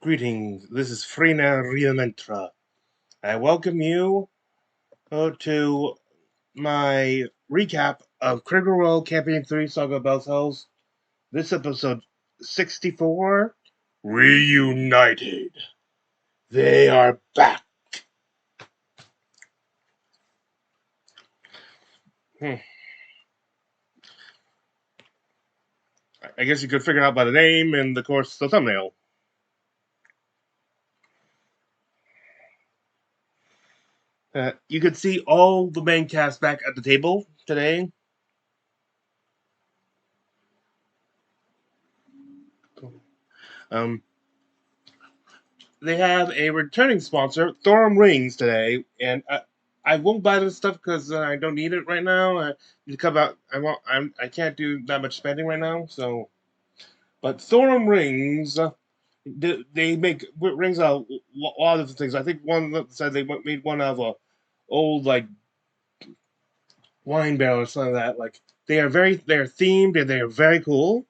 Greetings, this is F.R.I.D.A REUNITED. I welcome you to my recap of Critical Role Campaign 3 Saga Bell's Hells. This episode 64, Reunited. They are back. I guess you could figure out by the name and, of course, the thumbnail. You could see all the main cast back at the table today. Um, they have a returning sponsor, Thorum Rings, today, and I won't buy this stuff because I don't need it right now. I need to come out. I can't do that much spending right now. So, but Thorum Rings, they make rings out a lot of things. I think one said they made one of a old like wine barrel or something like that. Like they're themed and they are very cool.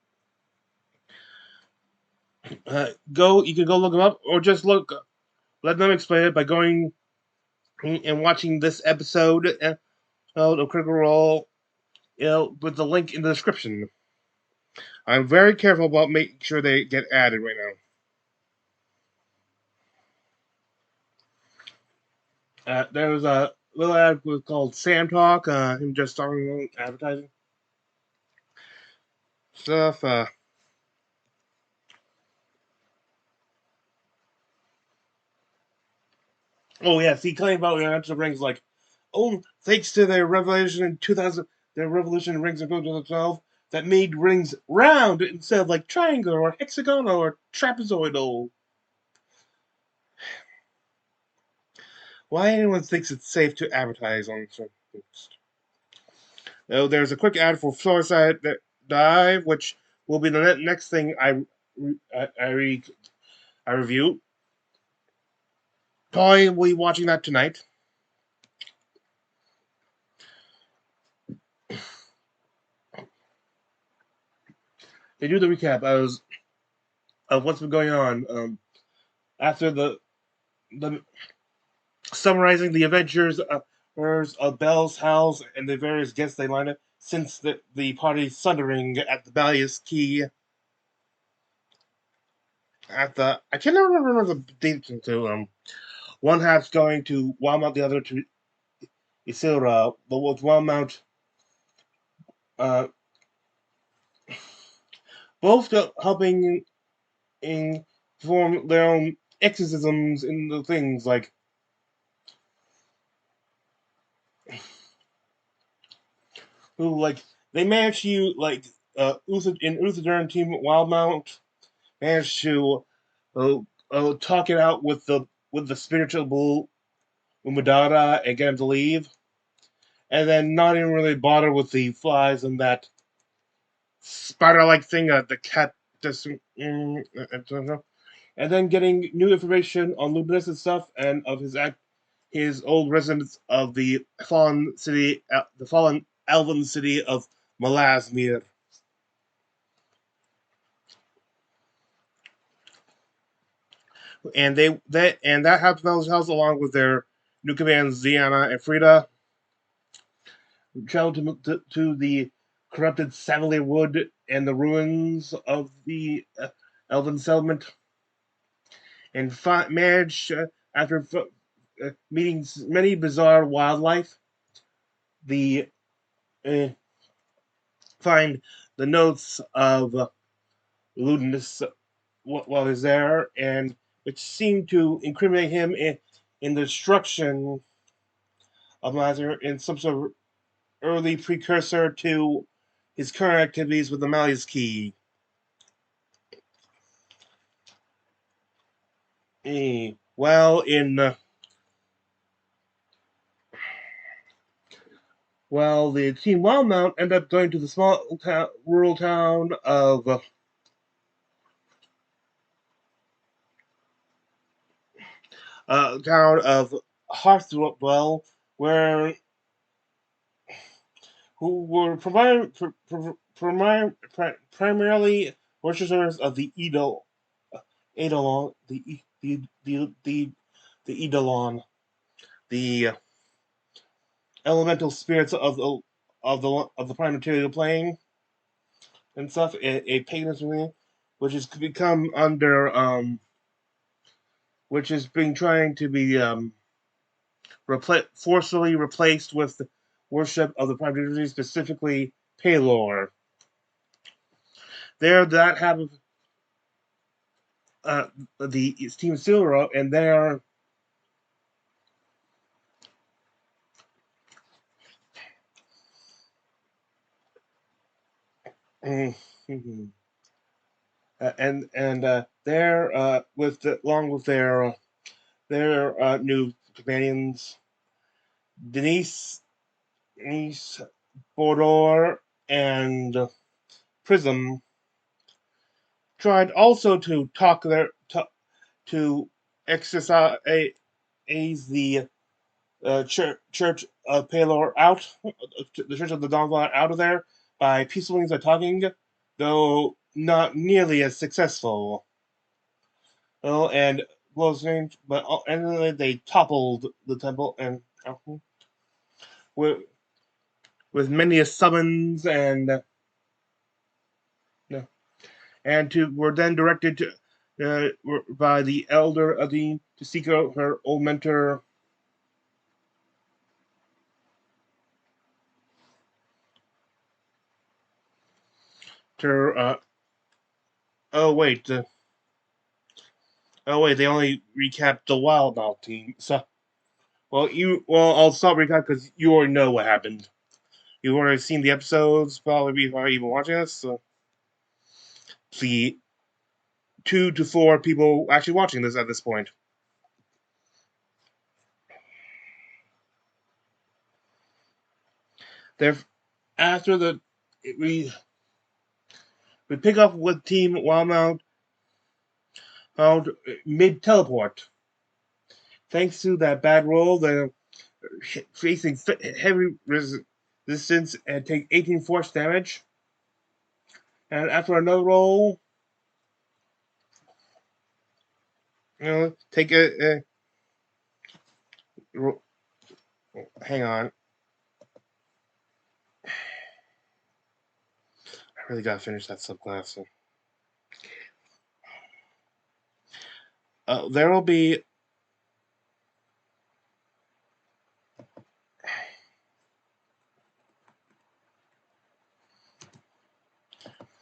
You can go look them up or just let them explain it by going and watching this episode of Critical Role, with the link in the description. I'm very careful about making sure they get added right now. There was a little ad called Sam Talk, him just talking about advertising stuff. Oh yes, he claimed about Reunited Rings like, oh, thanks to their revelation in 2000, their revolution in rings in 2012 that made rings round instead of like triangular or hexagonal or trapezoidal. Why anyone thinks it's safe to advertise on certain things? Oh, there's a quick ad for Suicide Dive, which will be the next thing I review. Probably will be watching that tonight. They do the recap of what's been going on after the summarizing the adventures of Belle's house and the various guests they lined up since the party sundering at the Ballius Key. I can't remember the dates until one half's going to Walmart, the other to Isilra, but with Walmart uh, both helping in form their own exorcisms in the things like who like they managed to like in Uther team Wildmount managed to uh, talk it out with the spiritual bull Umadara and get him to leave, and then not even really bother with the flies and that spider-like thing the cat just I don't know. And then getting new information on Luminous and stuff, and of his old residence of the fallen elven city of Malasmir. And that happens house along with their new commands Ziana and F.R.I.D.A travel to the corrupted Savalier Wood and the ruins of the elven settlement, and manage after meeting many bizarre wildlife, the uh, find the notes of lewdness while he's there, and which seemed to incriminate him in the destruction of Lazar in some sort of early precursor to his current activities with the Malleus Key. Well, the team Wildmount end up going to the rural town of Hearthwell, where who were primarily worshippers of the Edo Eidolon, the Eidolon, the elemental spirits of the prime material plane and stuff. A paganism which has become under which is being trying to be forcefully replaced with the worship of the prime divinity, specifically Pelor. There, that have the Team Silver, and there. And they're along with their new companions, Denise, Denise Bodor, and Prism, tried also to to exercise the Church of Palor out, the Church of the Dawnfall out of there by peaceful means of talking, though not nearly as successful. Well, and but and they toppled the temple and with many a summons were then directed by the elder Adine to seek out her old mentor. To oh wait, they only recapped the Wild Mouth team. So I'll stop recap because you already know what happened. You've already seen the episodes probably before even watching this. So see 2 to 4 people actually watching this at this point. There, after we pick up with Team Wildmount mid teleport. Thanks to that bad roll, they're facing heavy resistance and take 18 force damage. And after another roll, take a hang on. I really gotta finish that subclass. There will be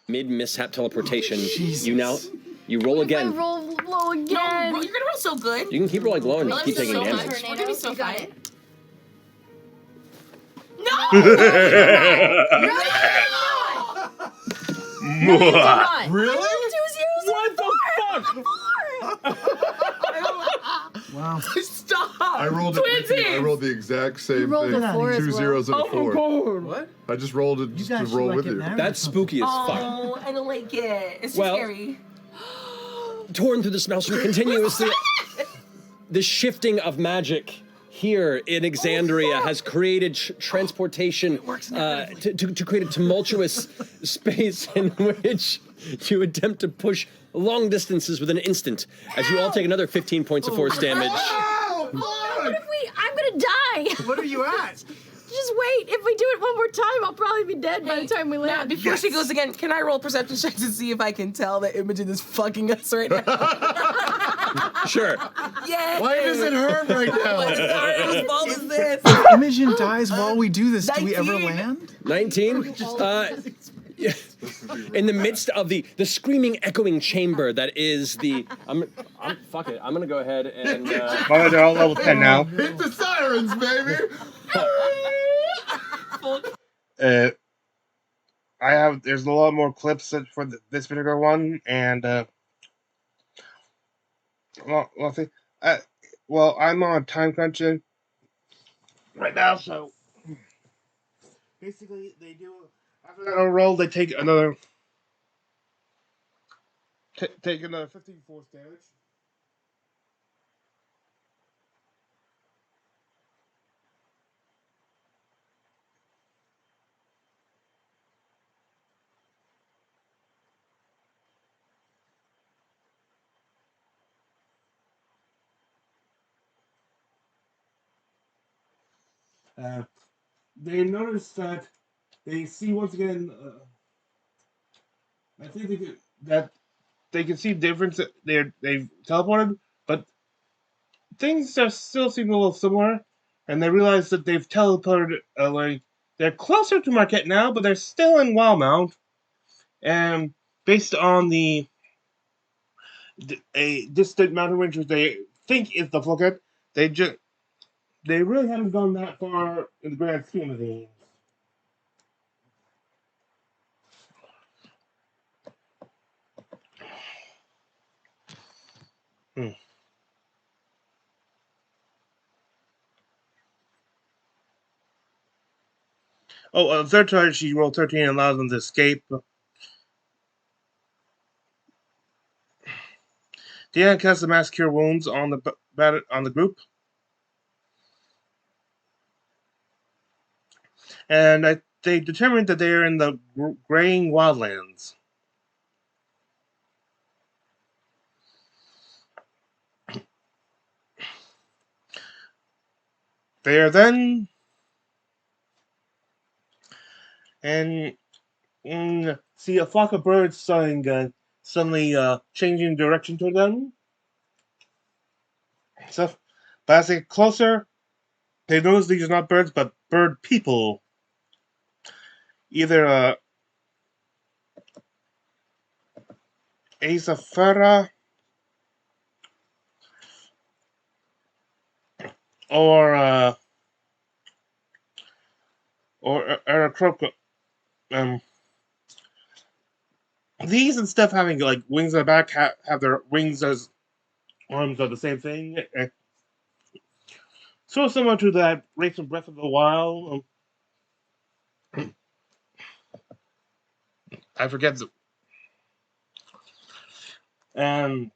mid-mishap teleportation. You roll again. I roll low again. No, you're gonna roll so good. You can keep rolling low and just keep taking damage. We're gonna be so fine. No! Really? What the fuck? Wow. Stop! I rolled the exact same rolled thing. a 4 as 2 well. zeros and a 4. God. What? I just rolled it just to guys roll should with get you. married. That's spooky as fuck. Oh, I don't like it. It's too scary. Torn through the maelstrom continuously. The shifting of magic here in Exandria has created transportation to create a tumultuous space in which you attempt to push long distances with an instant as you all take another 15 points of force damage. Oh, What if I'm gonna die? What are you at? Just wait. If we do it one more time, I'll probably be dead by the time we land. Before she goes again, can I roll perception checks to see if I can tell that Imogen is fucking us right now? Sure. Yeah. Why does it hurt right now? Whose fault is this? If Imogen dies while we do this, do we ever 19. land? 19. In the midst of the screaming, echoing chamber that is the... fuck it. I'm gonna go ahead and... They're all level 10 now. Hit the sirens, baby! There's a lot more clips for this particular one, and I'm on time crunching right now, so basically they do after that roll they take another 15 force damage. They notice that they see once again. I think that they can see difference. They've teleported, but things are still seem a little similar, and they realize that they've teleported. Like they're closer to Marquette now, but they're still in Wildmount. And based on a distant mountain range which they think is the Fouquet, they really haven't gone that far in the grand scheme of things. Hmm. Oh, third charge, she rolled 13 and allows them to escape. Deanna casts the mass cure wounds on the group, and they determined that they are in the graying wildlands. They are then and see a flock of birds suddenly changing direction toward them. So, but as they get closer, they notice these are not birds, but bird people. Either F.R.I.D.A or or a croco. Um, these instead of having like wings on the back have their wings as arms are the same thing. So similar to that race from Breath of the Wild. I forget the. Um,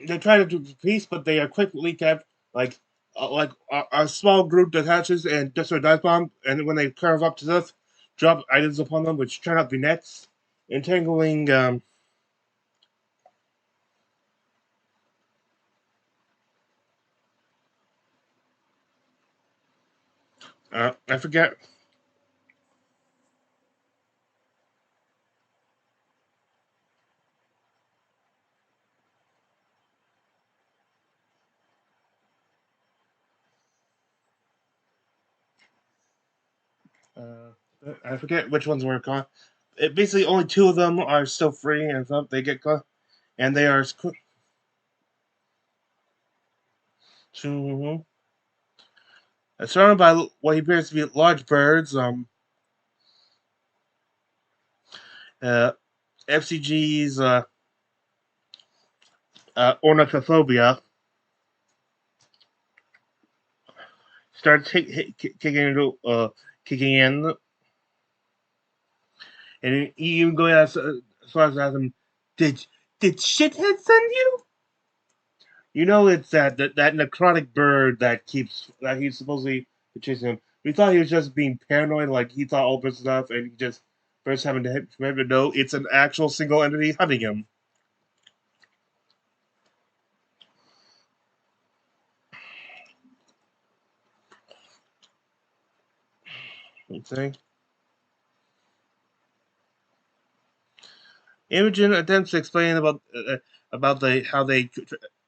they try to do peace, but they are quickly kept like a small group detaches and just a dive bomb, and when they curve up to this, drop items upon them, which turn out to be nets, entangling. I forget. Uh, I forget which ones were caught. Basically, only two of them are still free, and so they get caught, and they are. Mhm. Surrounded by what appears to be large birds. F.C.G's ornithophobia starts kicking in, and he even going as far as to ask him, "Did shithead send you?" You know, it's that necrotic bird that he's supposedly chasing him. We thought he was just being paranoid, like he thought all this stuff, and he just first having to remember, no, it's an actual single entity hunting him. Okay. Imogen attempts to explain about the how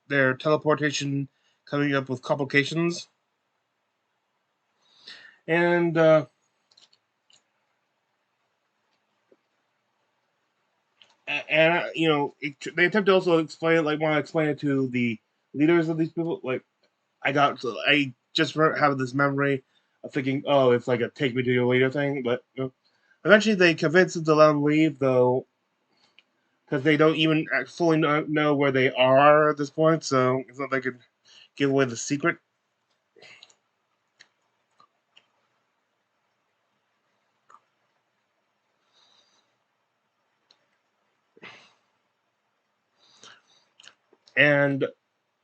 their teleportation coming up with complications, and they attempt to also explain it, like want to explain it to the leaders of these people. Like I just have this memory of thinking, oh, it's like a take me to your leader thing, but eventually they convince them to let them leave, though, because they don't even fully know where they are at this point, so it's not they could give away the secret. And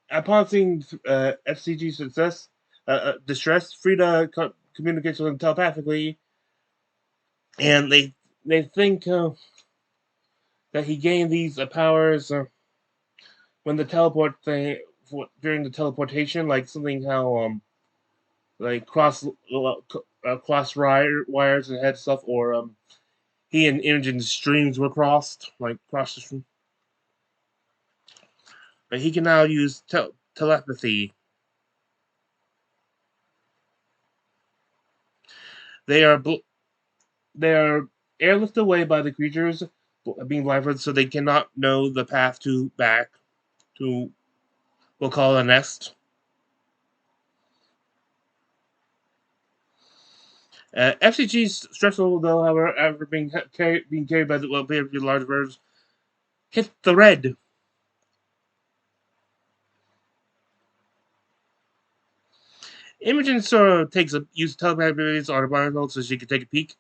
upon seeing F.C.G's distress, Frida communicates with him telepathically, and they think that he gained these powers when the teleport thing during the teleportation, like something how like cross wires and head stuff, or he and Imogen's streams were crossed, like crossed the stream. But he can now use telepathy. They are they are airlifted away by the creatures being blindfolded, so they cannot know the path to back to, we'll call it a nest. F.C.G's stressful, though, however, after being carried by the large birds, hit the red. Imogen sort of uses telepathic abilities on her blindfold so she can take a peek.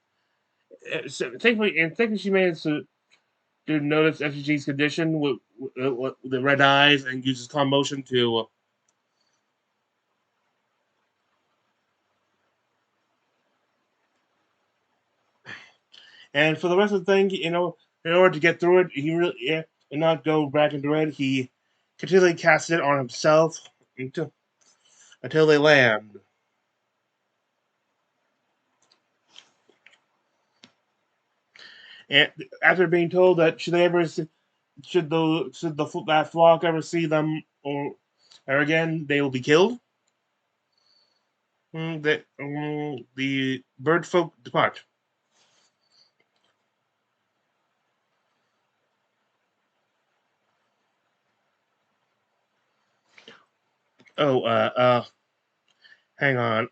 Thankfully, she managed to notice F.C.G's condition with the red eyes and uses calm motion to. And for the rest of the thing, in order to get through it, he really and not go back into red, he continually casts it on himself until they land. And after being told that should that flock ever see them or again, they will be killed. The bird folk depart. Oh, hang on.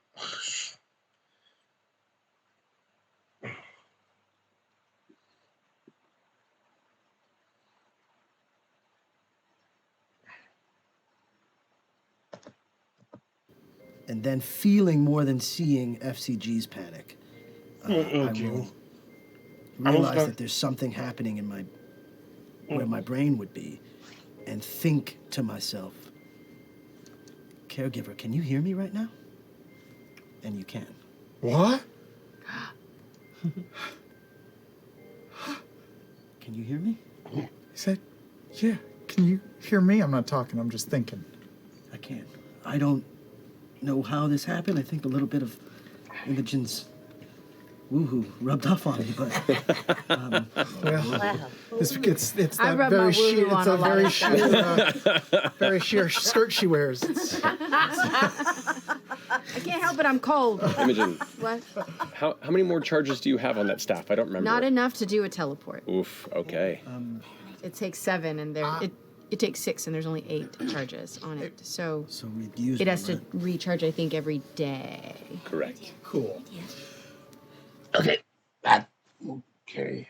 And then feeling more than seeing F.C.G's panic, I will realize that there's something happening in where my brain would be, and think to myself, caregiver, can you hear me right now? And you can. What? Can you hear me? He said, yeah, can you hear me? I'm not talking, I'm just thinking. I can. I don't know how this happened. I think a little bit of Imogen's woohoo rubbed off on me, but Well, it's I that rub very my sheer, woohoo it's on a a lot very of sheer, very sheer skirt she wears. I can't help it. I'm cold. Imogen, What? how many more charges do you have on that staff? I don't remember. Not enough to do a teleport. Oof. Okay. It takes 7, and it takes 6, and there's only 8 charges on it. So we'd use it has to them, recharge, I think, every day. Correct. Cool. Okay. Okay.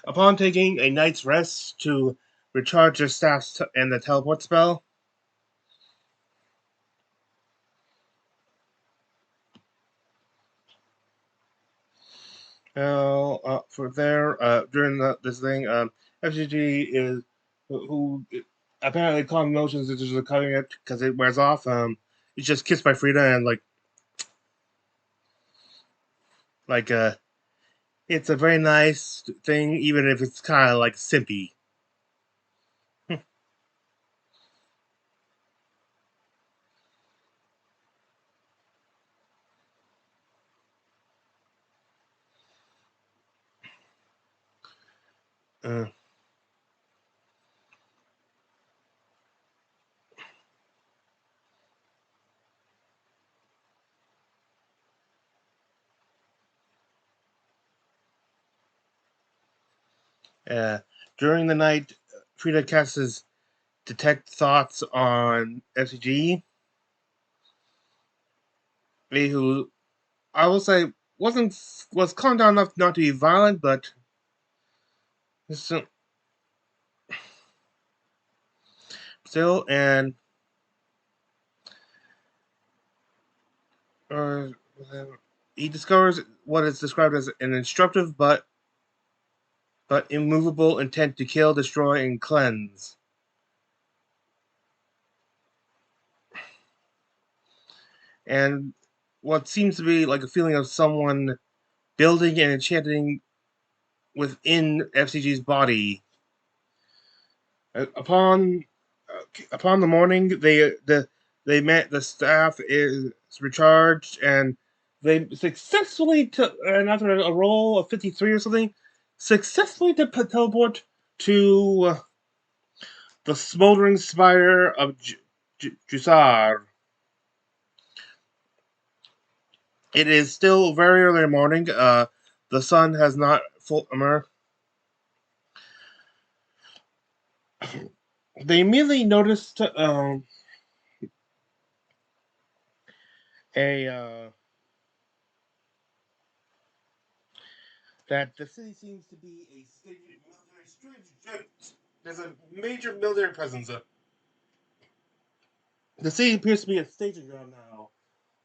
Upon taking a night's rest to recharge their staff and the teleport spell, during this thing, F.C.G is who apparently calm emotions is just recovering it because it wears off. It's just kissed by Frida and like it's a very nice thing, even if it's kind of like simpy. uh, uh, During the night, Frida casts detect thoughts on F.C.G, who I will say was calm down enough not to be violent, but still, and uh, he discovers what is described as an instructive but immovable intent to kill, destroy, and cleanse. And what seems to be like a feeling of someone building and enchanting within F.C.G's body. Upon the morning, the staff is recharged, and they successfully took, and after a roll of 53 or something, successfully to teleport to the smoldering spire of Jusar. It is still very early in the morning. The sun has not full emerged. They immediately noticed a that the city seems to be a military. There's a major military presence. The city appears to be a staging ground now,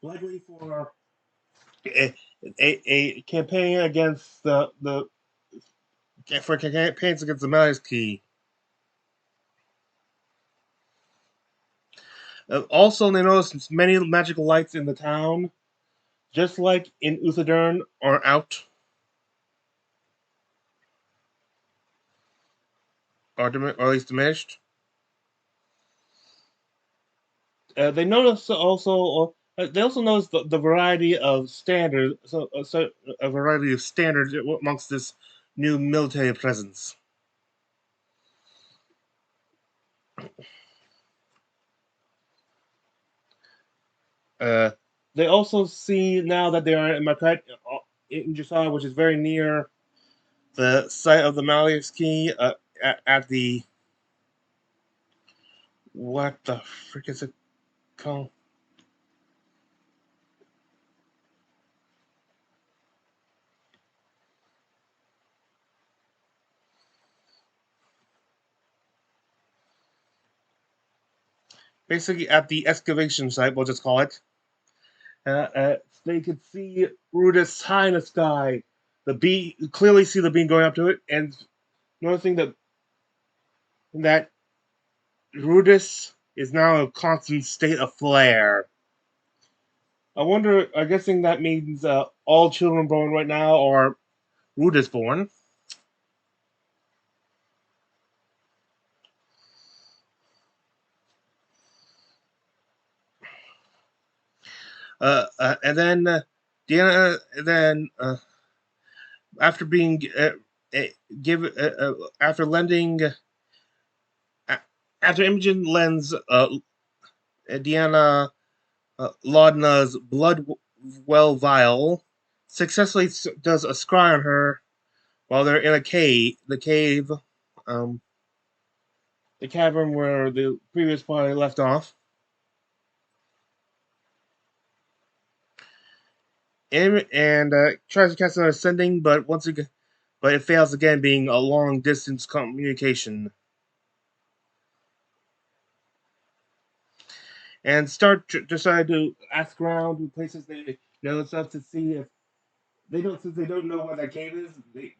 likely for a campaign against the for campaigns against the Mayor's Key. Also, they noticed many magical lights in the town, just like in Uthadern, are out. Or at least diminished. They notice also. They also notice the variety of standards. So a variety of standards amongst this new military presence. Uh, they also see now that they are in Makat in Jusar, which is very near the site of the Malleus Key. At the what the frick is it called? Basically, at the excavation site, we'll just call it. They could see Rudis high in the sky. The bee clearly see the beam going up to it, and noticing that Rudis is now in a constant state of flare. I wonder. I'm guessing that means all children born right now are Rudis born. And then Deanna. Then after being give after lending after Imogen lends Deanna Laudna's blood well vial, successfully does a scry on her while they're in a cave. Um, the cavern where the previous party left off. And tries to cast another sending, but it fails again, being a long distance communication. And decide to ask around in places they know and stuff to see if since they don't know what that cave is. They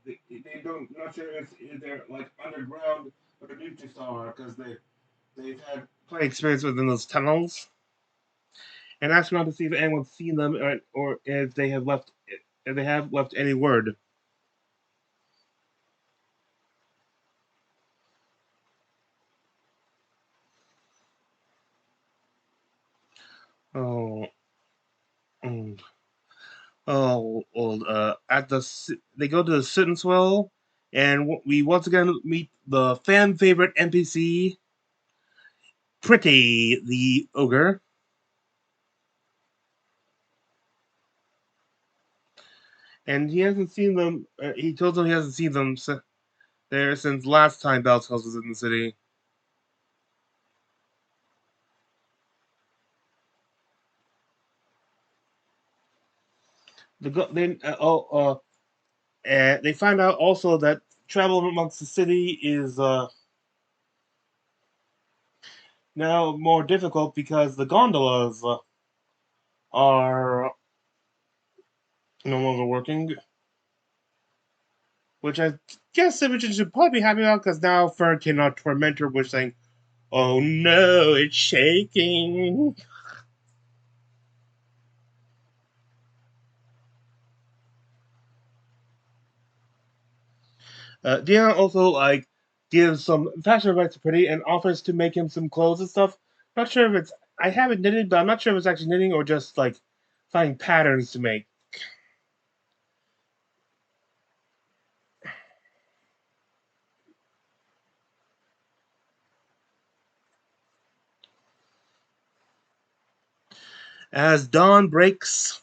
don't not sure if they're like underground or new to Star because they've had plenty experience within those tunnels. And ask around to see if anyone's seen them or if they have left any word. Oh, mm. Oh, well, they go to the Sitten's Well, and we once again meet the fan favorite NPC, Pretty the ogre, and he hasn't seen them. He told them he hasn't seen them there since last time Beltels was in the city. They find out also that travel amongst the city is now more difficult because the gondolas are no longer working. Which I guess Imogen should probably be happy about because now Fern cannot torment her with saying, "Oh no, it's shaking." Diana also like gives some fashion advice to Pretty and offers to make him some clothes and stuff. Not sure if it's I have it knitted, but I'm not sure if it's actually knitting or just like finding patterns to make. As dawn breaks,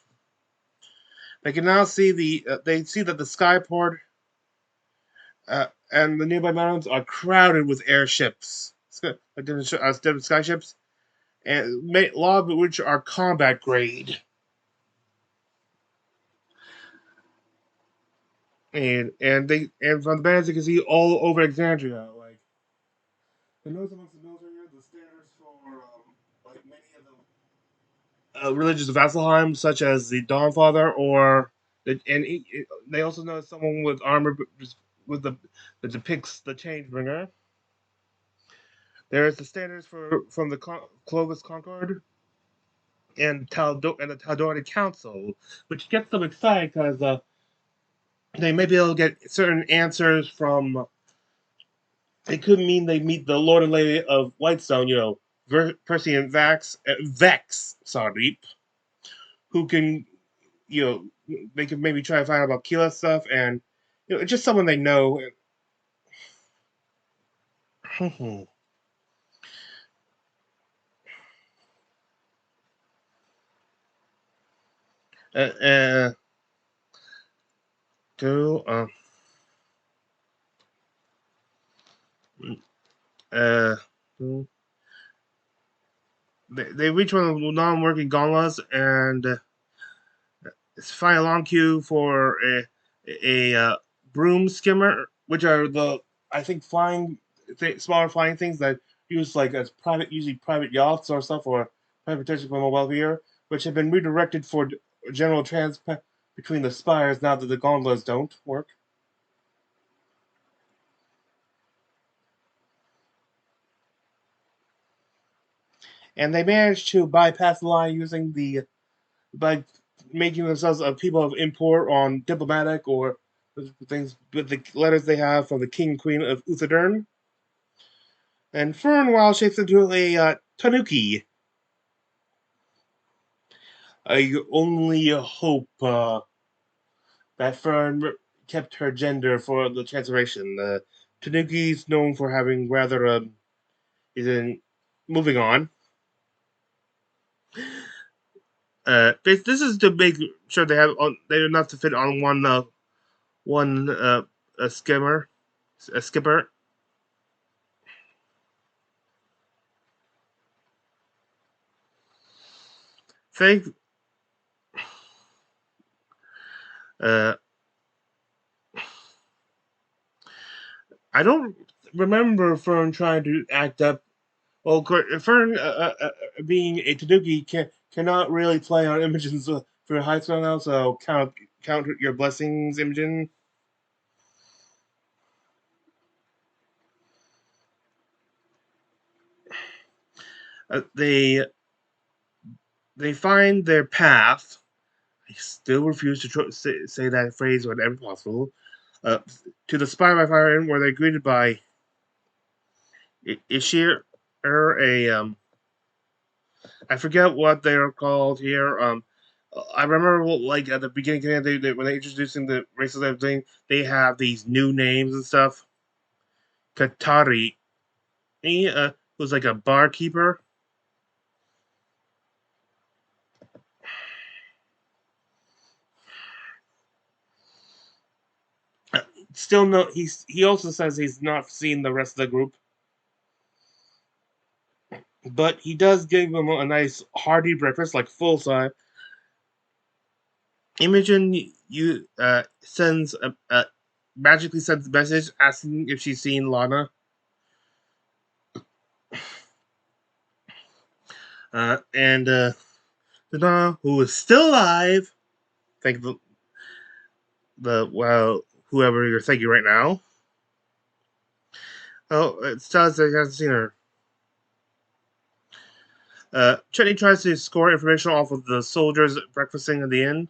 they can now see they see that the skyport and the nearby mountains are crowded with airships, like different skyships, and a lot of which are combat grade. And from the banners you can see all over Alexandria, like the notes amongst the military here, the standards for like many of the religious Vasselheim, such as the Dawnfather, they also know someone with armor with the that depicts the Changebringer. There is the standards for from the Clovis Concord and the Taldori Council, which gets them excited because they may be able to get certain answers from. It could mean they meet the Lord and Lady of Whitestone, Percy and Vex, sorry, who can, they can maybe try to find out about Keela stuff and, just someone they know. uh, uh, do, uh, they reach one of the non-working gondolas and find a long queue for a broom skimmer, which are the I think smaller flying things that use like as usually private yachts or stuff or private protection from mobile here, which have been redirected for general transport between the spires now that the gondolas don't work. And they managed to bypass the line using by making themselves people of import on diplomatic or things with the letters they have from the king and queen of Uthadern. And Fernwell shapes into a tanuki. I only hope that Fern kept her gender for the transformation. Tanuki is known for having rather is in moving on. This is to make sure they enough to fit on one a skipper. Think uh, I don't remember Fern trying to act up. Well, Fern being a Tanuki cannot really play on Imogen's for high school now, so count your blessings, Imogen. They find their path. I still refuse to say that phrase whenever possible. Uh, to the Spy by Fire Inn, where they're greeted by Ishir, I forget what they're called here. I remember like at the beginning when they introducing the races and everything, they have these new names and stuff. Katari, who's like a barkeeper. Still no, he also says he's not seen the rest of the group, but he does give them a nice hearty breakfast, like full size. Imogen you sends magically sends a message asking if she's seen Lana. And Lana, who is still alive, thank whoever you're thinking right now. Oh, it tells that he hasn't seen her. Chetney tries to score information off of the soldiers breakfasting at the inn.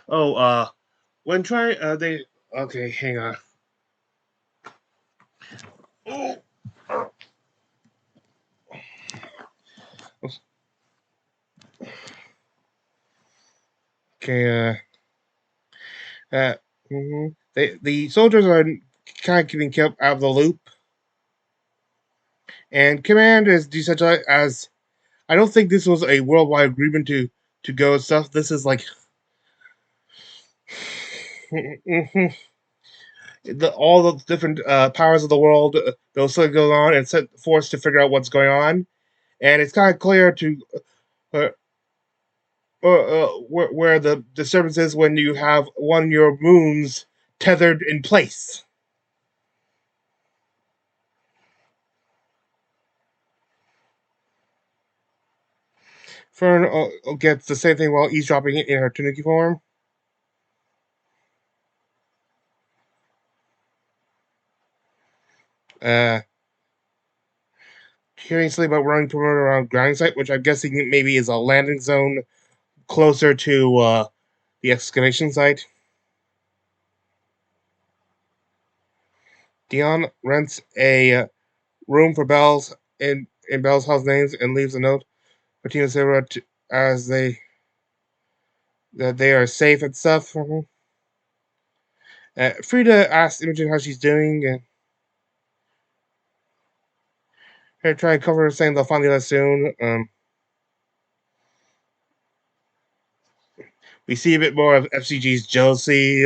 Oh, when trying, they okay. Hang on. Oh, okay. Uh, the soldiers are kind of getting kept out of the loop, and command is decentralized. As I don't think this was a worldwide agreement to go and stuff. This is like all the different powers of the world. They'll still go on and set forced to figure out what's going on, and it's kind of clear to uh, where the disturbance is when you have one of your moons tethered in place. Fern gets the same thing while eavesdropping in her Tanuki form. Uh, Hearing something about running perimeter around grounding site, which I'm guessing maybe is a landing zone closer to the excavation site. Dion rents a room for Bells in Bell's house names and leaves a note for Tina Silva as that they are safe and stuff. Frida asks Imogen how she's doing, and her trying to cover her, saying they'll find out soon. We see a bit more of F.C.G's jealousy.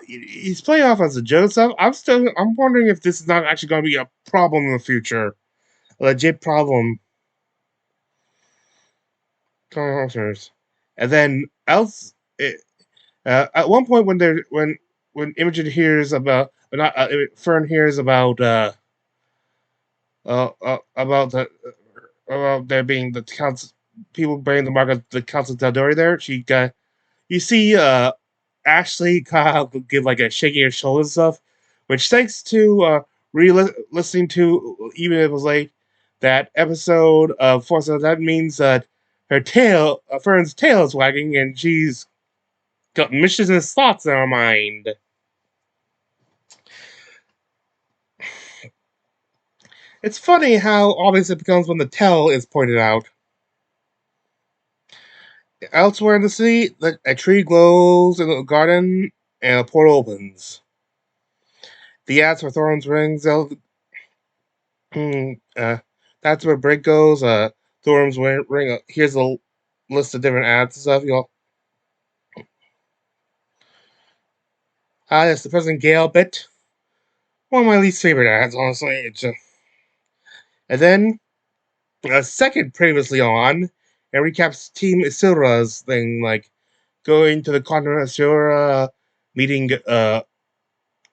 He's playing off as a joke stuff. I'm wondering if this is not actually going to be a problem in the future, a legit problem. And then else, at one point when Imogen hears about, not Fern hears about about there being the council people bringing the mark of the council Daldori there, you see Ashley kind of give like a shaking her shoulders and stuff, which thanks to listening to even if it was late that episode of Force, that means that Fern's tail is wagging, and she's got mischievous thoughts in her mind. It's funny how obvious it becomes when the tail is pointed out. Elsewhere in the city, a tree glows in the garden, and a portal opens. The ads for Thorn's rings. That's where break goes. Thorn's ring. Here's a list of different ads and stuff. Yes, the President Gale bit. One of my least favorite ads, honestly. And then a second previously on, and recaps Team Isildura's thing, like going to the continent of Isildura, meeting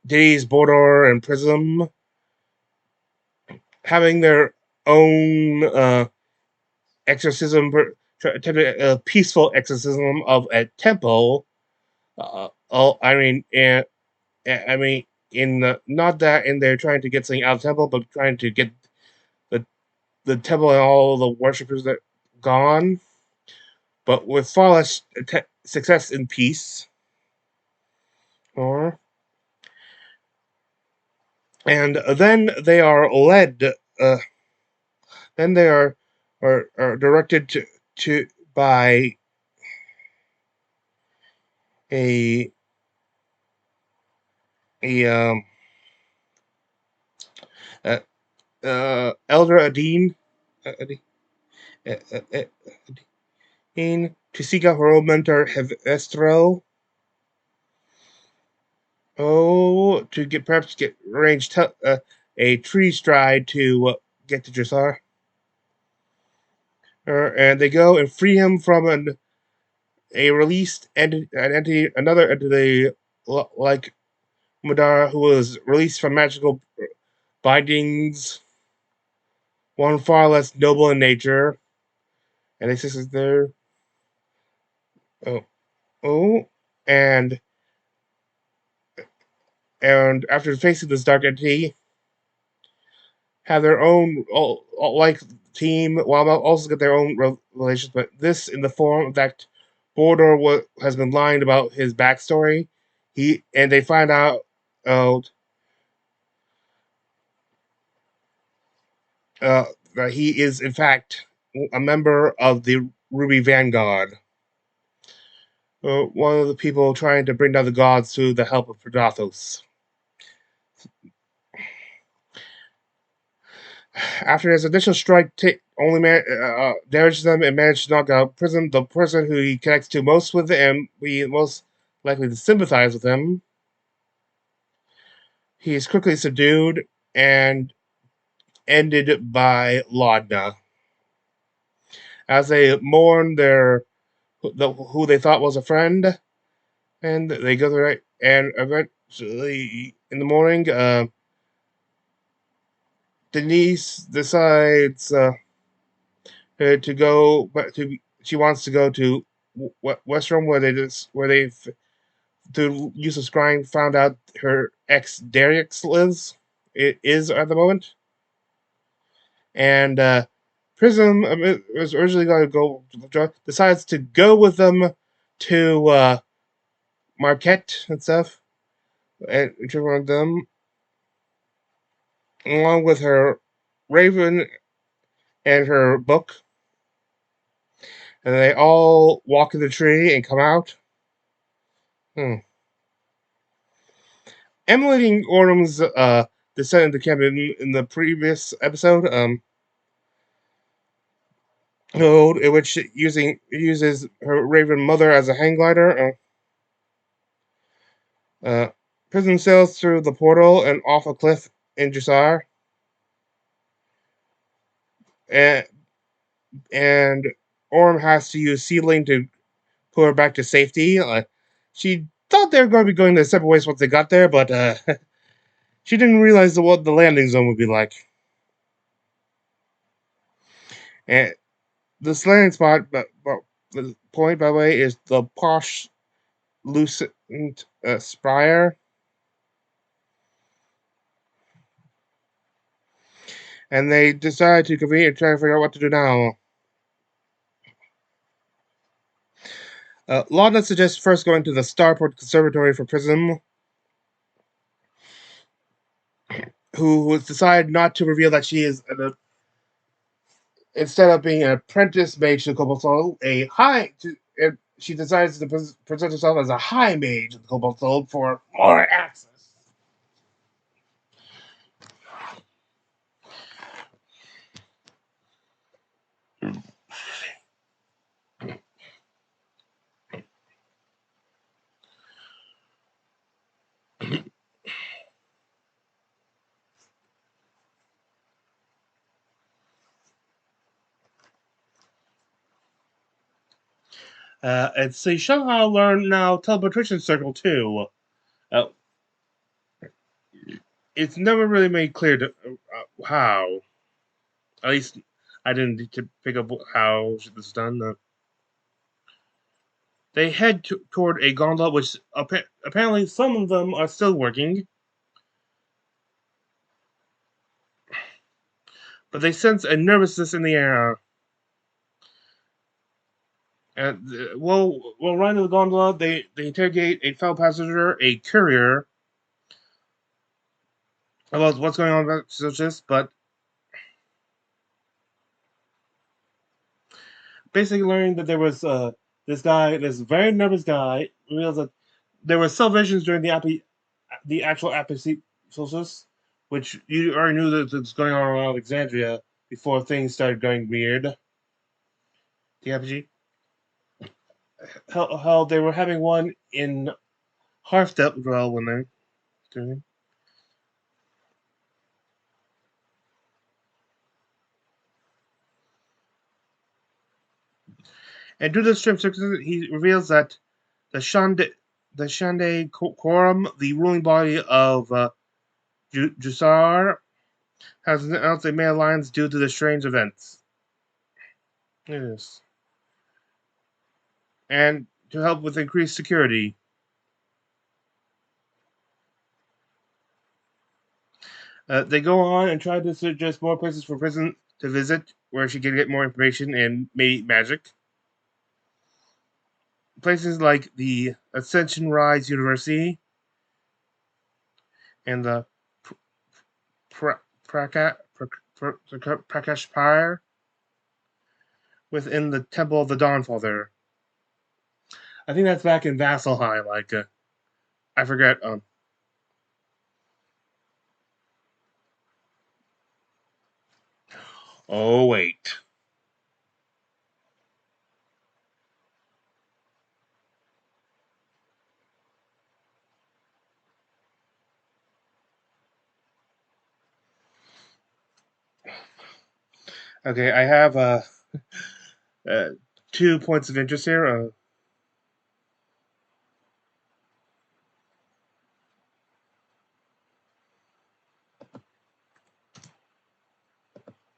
Diddy's Bordor and Prism, having their own exorcism, a peaceful exorcism of a temple. I mean, in the, not that in there trying to get something out of the temple, but trying to get the the temple and all the worshippers that gone, but with far less success in peace. Or and then they are led. Then they are directed to by a a uh, elder Adine, uh, uh, uh, to seek out her old mentor Hevestro. Oh, to perhaps get arrange a tree stride to get to Dressar. And they go and free him from a released entity, another entity like Madara, who was released from magical bindings, one far less noble in nature. And they is there. Oh, oh, and after facing this dark entity, have their own like team, while also get their own relations, but this in the form that Bordor has been lying about his backstory. They find out that he is in fact a member of the Ruby Vanguard. One of the people trying to bring down the gods through the help of Predathos. After his initial strike damages them and manages to knock out the person who he connects to most with and be most likely to sympathize with him, he is quickly subdued and ended by Laudna. As they mourn who they thought was a friend, and they go there, and eventually in the morning, Denise decides to go, but she wants to go to Westrom, where they through use of scrying found out her ex Derrix lives. It is at the moment, and Prism was originally going to go, decides to go with them to Marquette and stuff, and to run them along with her Raven and her book, and they all walk in the tree and come out. Emulating Orm's descent into camp in the previous episode, in which uses her Raven mother as a hang glider. Prism sails through the portal and off a cliff in Jusar. And Orm has to use Seedling to pull her back to safety. She thought they were going to be going their separate ways once they got there, but she didn't realize what the landing zone would be like. And this landing spot, but the point, by the way, is the posh Lucent Spire. And they decide to convene and try to figure out what to do now. Laudna suggests first going to the Starport Conservatory for Prism, who has decided not to reveal that she is instead of being an apprentice mage to the Cobalt Soul, she decides to present herself as a high mage of the Cobalt Soul for more access. And so you somehow learn now teleportation circle too. It's never really made clear how. At least I didn't need to pick up how this is done. They head toward a gondola, which apparently some of them are still working. But they sense a nervousness in the air. And while riding the gondola, they interrogate a fellow passenger, a courier, about what's going on about this, but basically learning that there was this very nervous guy, reveals that there were celebrations during the actual solstice, which you already knew that was going on around Alexandria before things started going weird. The RPG. How they were having one in Hearthdale when they're doing. And due to this trip, he reveals that the Shande Quorum, the ruling body of Jusar, has announced they made alliance due to the strange events. Yes. And to help with increased security. They go on and try to suggest more places for Prison to visit, where she can get more information and maybe magic. places like the Ascension Rise University and the Prakash Pyre within the Temple of the Dawnfall there. I think that's back in Vasselheim, like, I forget. Oh, wait. Okay, I have 2 points of interest here.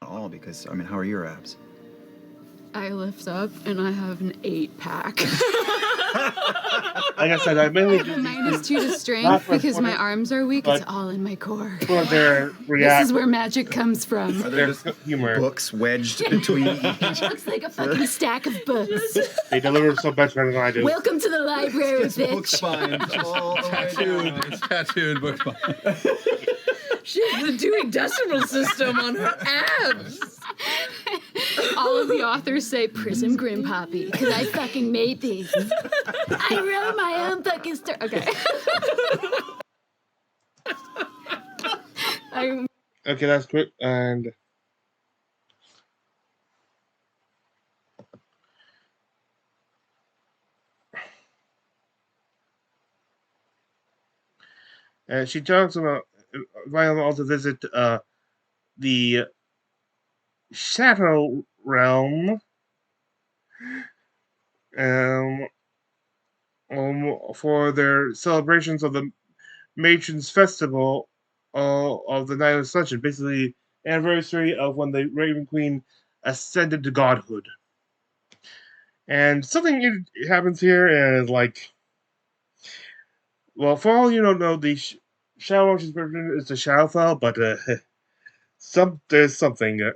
All because, I mean, how are your abs? I lift up and I have an 8-pack. Like I said, I mainly do Minus 2 to not strength for because my fun, arms are weak. but It's all in my core. for their This react, is where magic comes from. Are there their just humor. books wedged between each? It looks like a fucking stack of books. They deliver so much better than I do. Welcome to the library, Book bitch. spines all the way down. It's tattooed book spine. She's the Dewey Decimal System on her abs. All of the authors say Prism Grim Poppy because I fucking made these. I wrote my own fucking story. Okay. Okay, that's quick. And she talks about inviting them all to visit the Shadow Realm um, for their celebrations of the Matron's Festival of the Night of Ascension, basically anniversary of when the Raven Queen ascended to godhood. And something happens here is like, well, for all you don't know, the Shadow she's represented is the Shadowfell, but there's something.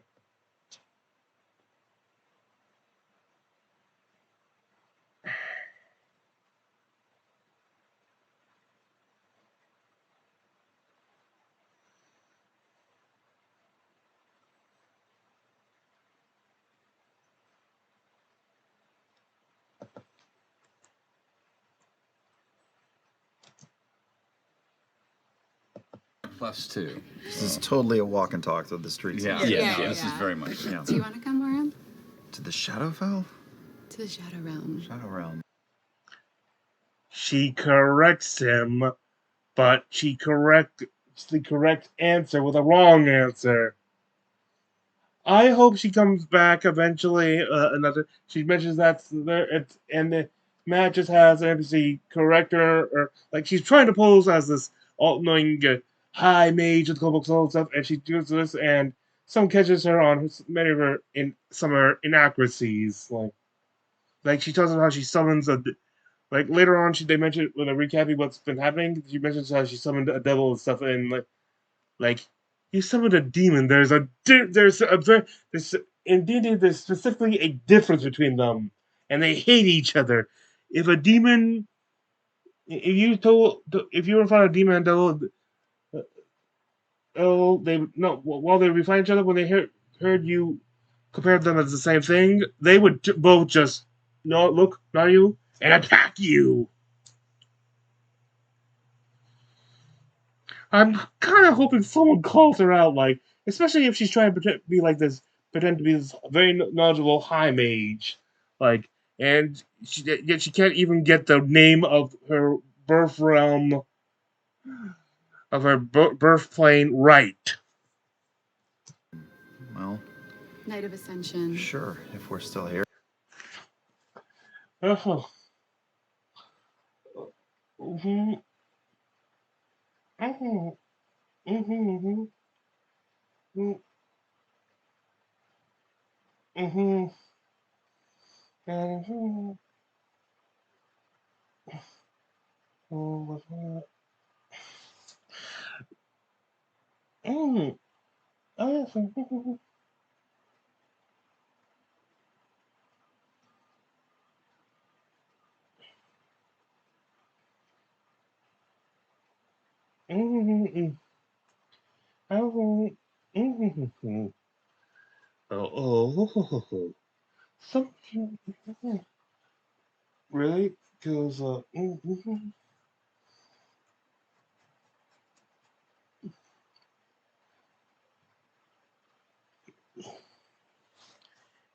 +2. This is totally a walk and talk through the streets. Yeah, Yeah. this is very much. Yeah. Do you want to come, Warren? To the Shadowfell? To the Shadow Realm. Shadow Realm. She corrects him, but she corrects the correct answer with a wrong answer. I hope she comes back eventually. She mentions that's there. And the Matt just has NPC correct her, or like she's trying to pose as this all-knowing high mage with global soul stuff, and she does this, and someone catches her on many of her some of her inaccuracies. Like she tells them how she summons a. Like later on, they mentioned when they're recapping what's been happening. She mentions how she summoned a devil and stuff, and like you summoned a demon. There's indeed there's specifically a difference between them, and they hate each other. If a demon, if you were in front of a demon and devil, they no while they refine each other when they heard you compare them as the same thing, they would both just no look not you and attack you. I'm kind of hoping someone calls her out, like, especially if she's trying to pretend to be this very knowledgeable high mage, like, and yet she can't even get the name of her birth realm, of her birth plane right. Well, Night of Ascension. sure, if we're still here. Oh. Mm-hmm. Mm-hmm. Mm-hmm. Mm-hmm. Mm-hmm. Mm-hmm. Mm-hmm. Mm-hmm. Oh, mm-hmm. Oh, something really? Because mm-hmm.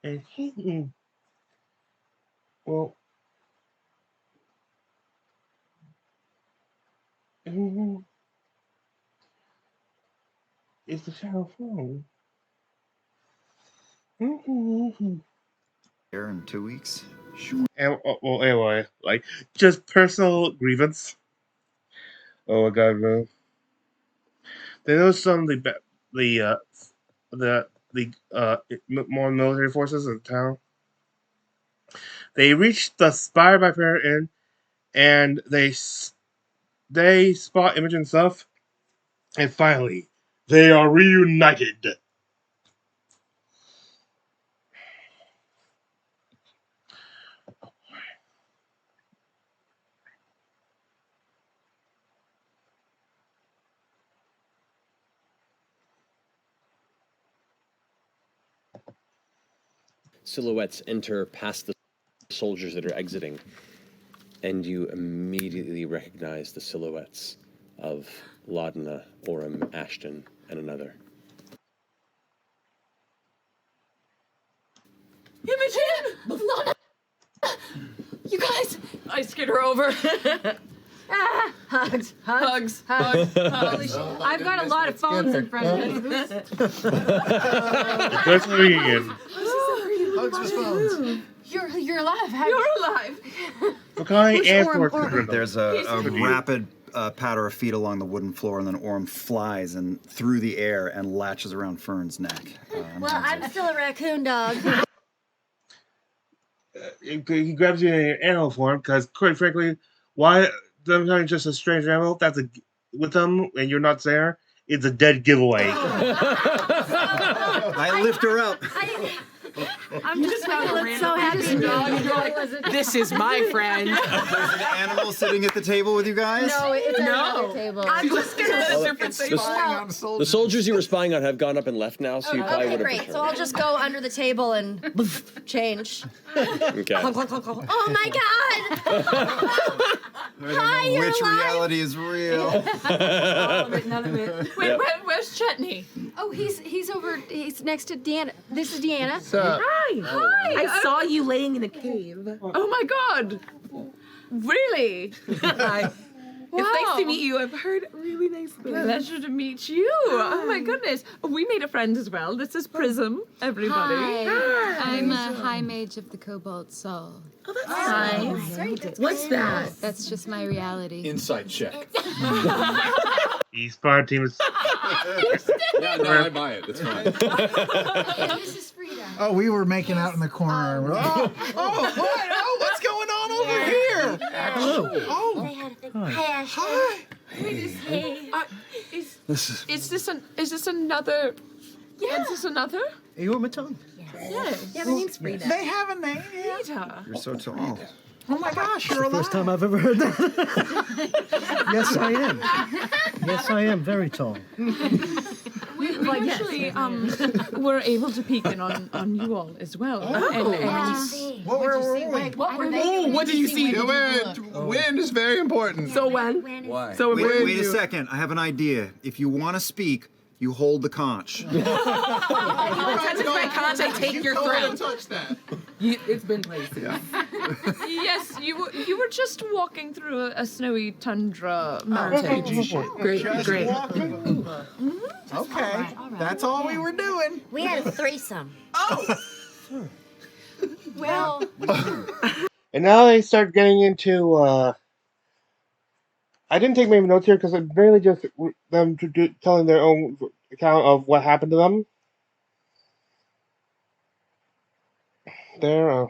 And well, mm-hmm. It's the shadow phone. Mm-hmm. Here in 2 weeks. And well, anyway, like just personal grievance. Oh my god, man! They know some of more military forces in town. They reached the Spire by Fair Inn, and they spot Imogen stuff, and finally they are reunited. Silhouettes enter past the soldiers that are exiting, and you immediately recognize the silhouettes of Laudna, Orem, Ashton, and another. Imogen! You guys! I scared her over. Hugs. Hugs. Hugs. Holy shit. I've got a lot of phones in front of me. Let's reunion. Hugs with phones. You're alive. You're alive. Makai and Orem? Thornton. There's a rapid patter of feet along the wooden floor, and then Orem flies through the air and latches around Fern's neck. Well, I'm still a raccoon dog. He grabs you in your animal form because, quite frankly, why them having just a strange animal with them and you're not there? It's a dead giveaway. I lift her up. I'm just so happy. This is my friend. There's an animal sitting at the table with you guys? No, it's No. another table. I'm just gonna The soldiers you were spying on have gone up and left now, so you probably Okay, would have great. returned. So I'll just go under the table and change. Okay. Oh my god! Hi, you're Which alive. reality is real? None of it. Wait, where's Chetney? Oh, he's over. He's next to Deanna. This is Deanna. Hi. Hi. I saw you laying in a cave. Oh my god. Really? Hi. It's nice to meet you. I've heard really nice things. Pleasure to meet you. Oh my goodness. We made a friend as well. This is Prism, everybody. Hi. I'm a high mage of the Cobalt Soul. Oh, that's nice. What's that? That's just my reality. Insight check. The Spire team is. Yeah, no, I buy it. It's fine. This is Frida. Oh, we were making out in the corner. What? Oh, what's going on over here? Oh, Hi, Is this another? Yeah. Is this another? You're my tongue. Yeah, my name's Frida. they have a name. Yeah. Rita. You're so tall. Oh my gosh, you're alive. First time I've ever heard that. Yes, I am. Yes, I am very tall. We actually were able to peek in on you all as well. What were we? What did you see? Wind is very important. So when? Why? So Wait a second. I have an idea. If you want to speak, you hold the conch. touches my conch, I take your throat. Touch that. It's been places. Yes, you were just walking through a snowy tundra mountain. Great. Okay, that's all we were doing. We had a threesome. Oh. Well, And now they start getting into. I didn't take many notes here because it's mainly just them telling their own account of what happened to them. They're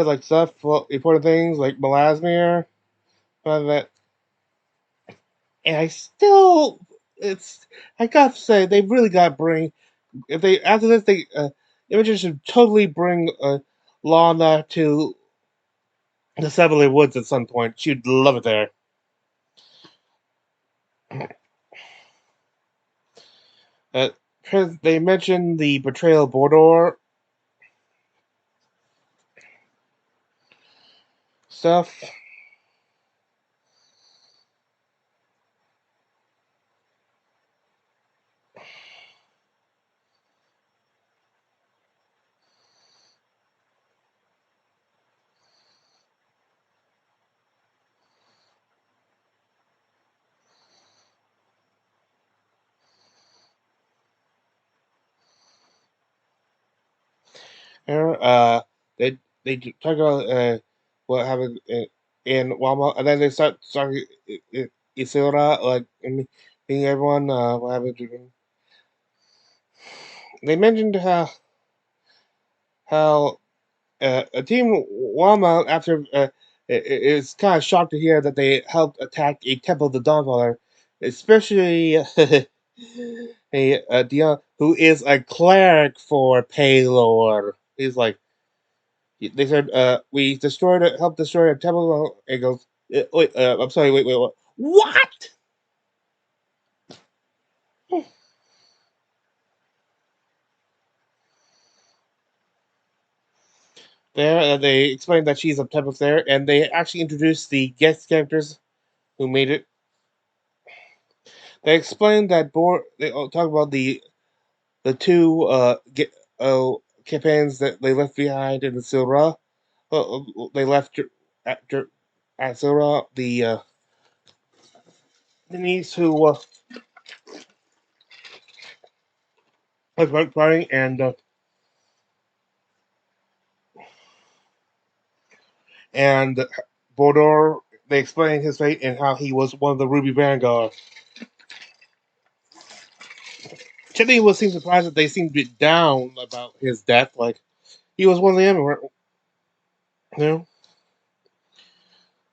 like stuff, important things like Melasmere, that. And I got to say, they really got to bring. If they after this, Imogen should totally bring Lana to the Severly Woods at some point. She'd love it there. Uh, they mentioned the betrayal of Mordor stuff. Here, they talk about what happened in Walmart, and then they start talking Isilra, like being everyone what happened to them. They mentioned how a team Walmart after is kind of shocked to hear that they helped attack a temple of the Dawnfather, especially Dion, who is a cleric for Paylor. He's like. They said, we destroyed it, helped destroy a temple. It goes, wait, I'm sorry, wait, what? There, they explained that she's a temple there, and they actually introduced the guest characters who made it. They explained that they talk about the two campaigns that they left behind in the Silra. They left after at Silra, the Denise who was running, and Bodor, they explained his fate and how he was one of the Ruby Vanguard. Chitney seemed surprised that they seemed to be down about his death. Like, he was one of them. You know?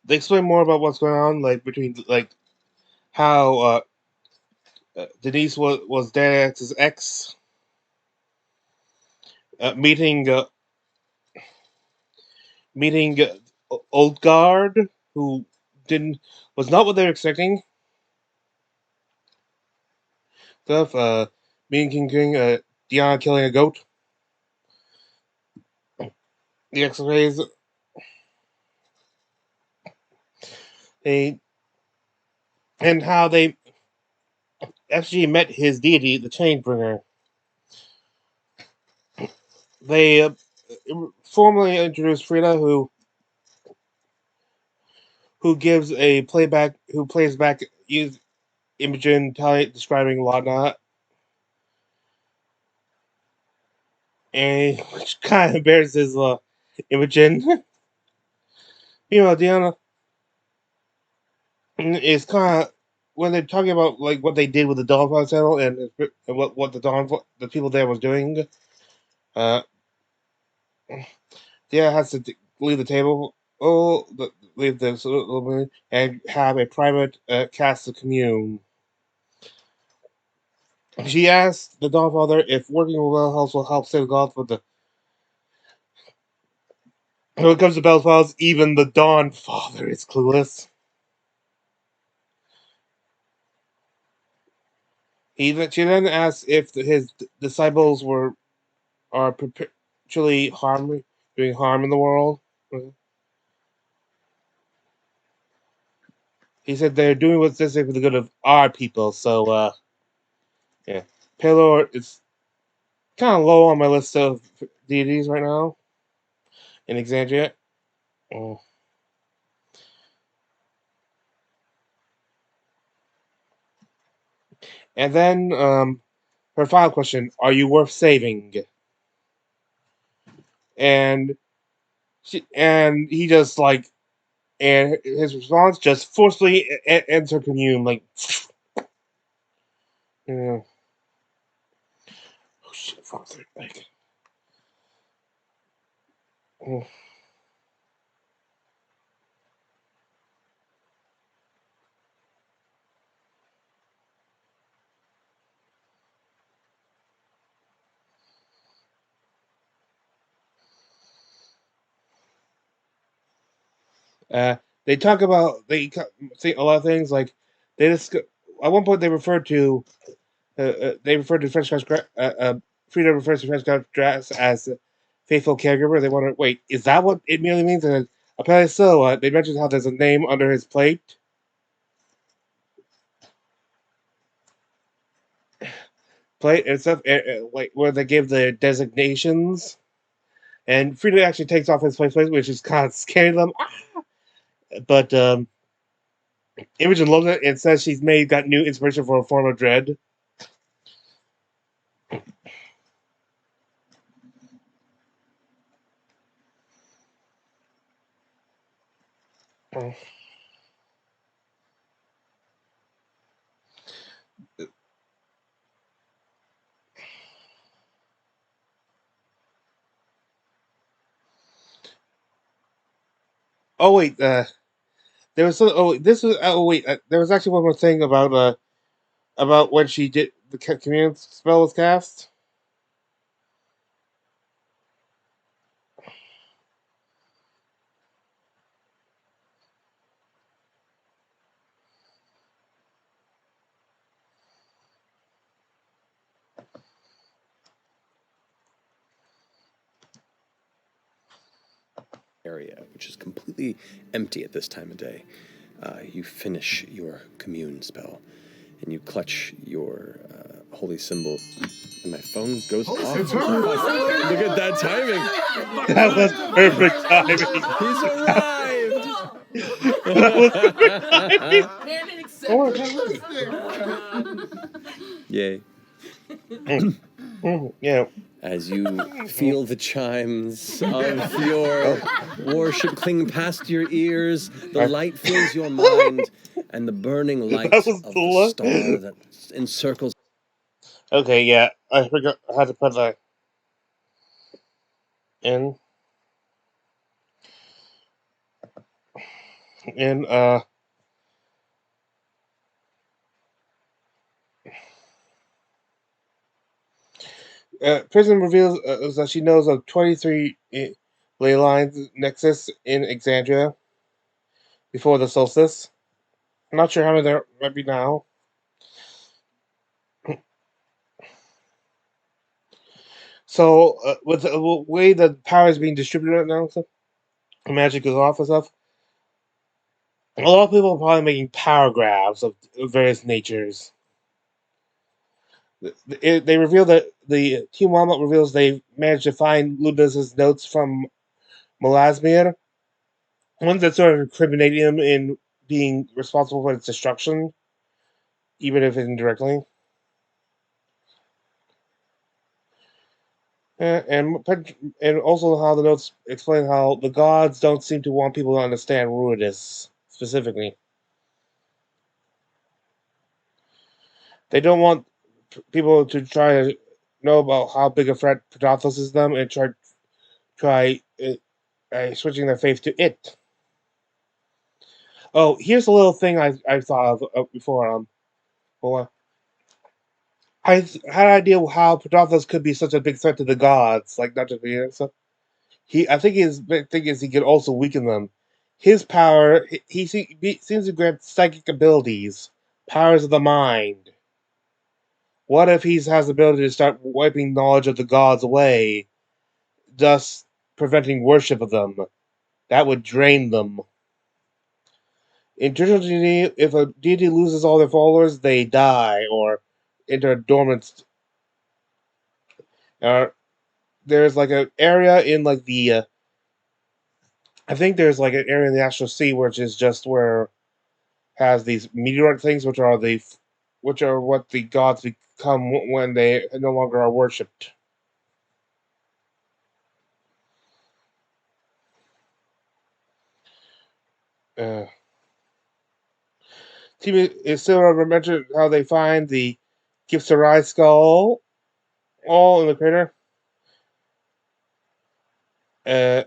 They explain more about what's going on, like, between, like, how Denise was Dan's ex, meeting Old Guard, who didn't was not what they were expecting. Stuff, meeting King King, Dion killing a goat. The X-rays. They and how they F.C.G met his deity, the Chainbringer. They formally introduced F.R.I.D.A, who gives a playback, who plays back Imogen describing whatnot, and which kind of embarrasses Imogen. Diana is kind of when they're talking about like what they did with the Dawnfall channel and what the people there was doing. Uh, Dia has to leave the table. Leave the and have a private cast of commune. She asked the Dawnfather if working with Well House will help save God, but when it comes to Bell's Files, even the Dawnfather is clueless. She then asked if his disciples are perpetually doing harm in the world. He said they're doing what's necessary for the good of our people. So, yeah, Pelor is kind of low on my list of deities right now in Exandria. Mm. And then her final question: are you worth saving? And he just like, and his response just forcefully ends her commune like, yeah. Oh shit, Father, like, mm. They talk about say a lot of things like they just at one point they referred to French Frida refers to French Grass as faithful caregiver. They wonder, wait, is that what it merely means? And apparently so. They mentioned how there's a name under his plate. Plate and stuff, like where they give the designations. And Frida actually takes off his plate, which is kind of scaring them. But Imogen loves it and says she's got new inspiration for a form of dread. Oh wait, there was some. Oh, this was. Oh wait, there was actually one more thing about when she did the command spell was cast. Area, which is completely empty at this time of day. You finish your commune spell, and you clutch your holy symbol. And my phone goes off. Look at that timing. That was perfect timing. He's arrived. That was perfect timing. Yay. Yeah. As you feel the chimes of your worship cling past your ears, the light fills your mind, and the burning light of the star that encircles. Okay, yeah, I forgot how to put that in. In Prism reveals that she knows of 23 ley lines nexus in Exandria before the solstice. I'm not sure how many there might be now. So, with the way the power is being distributed right now, stuff, magic is off and stuff. A lot of people are probably making power grabs of various natures. They reveal that the Team Walmart reveals they managed to find Luminous' notes from Melasmir, one that sort of incriminating him in being responsible for its destruction, even if indirectly. And also how the notes explain how the gods don't seem to want people to understand REUNITED specifically. They don't want people to try to know about how big a threat Protothos is to them and try switching their faith to it. Oh, here's a little thing I thought of before. I had an idea how Protothos could be such a big threat to the gods, like not just the stuff. I think his big thing is he could also weaken them. His power, he seems to grant psychic abilities, powers of the mind. What if he has the ability to start wiping knowledge of the gods away, thus preventing worship of them? That would drain them. In traditional deity, if a deity loses all their followers, they die or enter a dormant. There's like an area in like the. I think there's like an area in the Astral Sea which is just where has these meteorite things, which are what the gods become when they no longer are worshipped. Team is still mentioned how they find the F.R.I.D.A skull all in the crater. And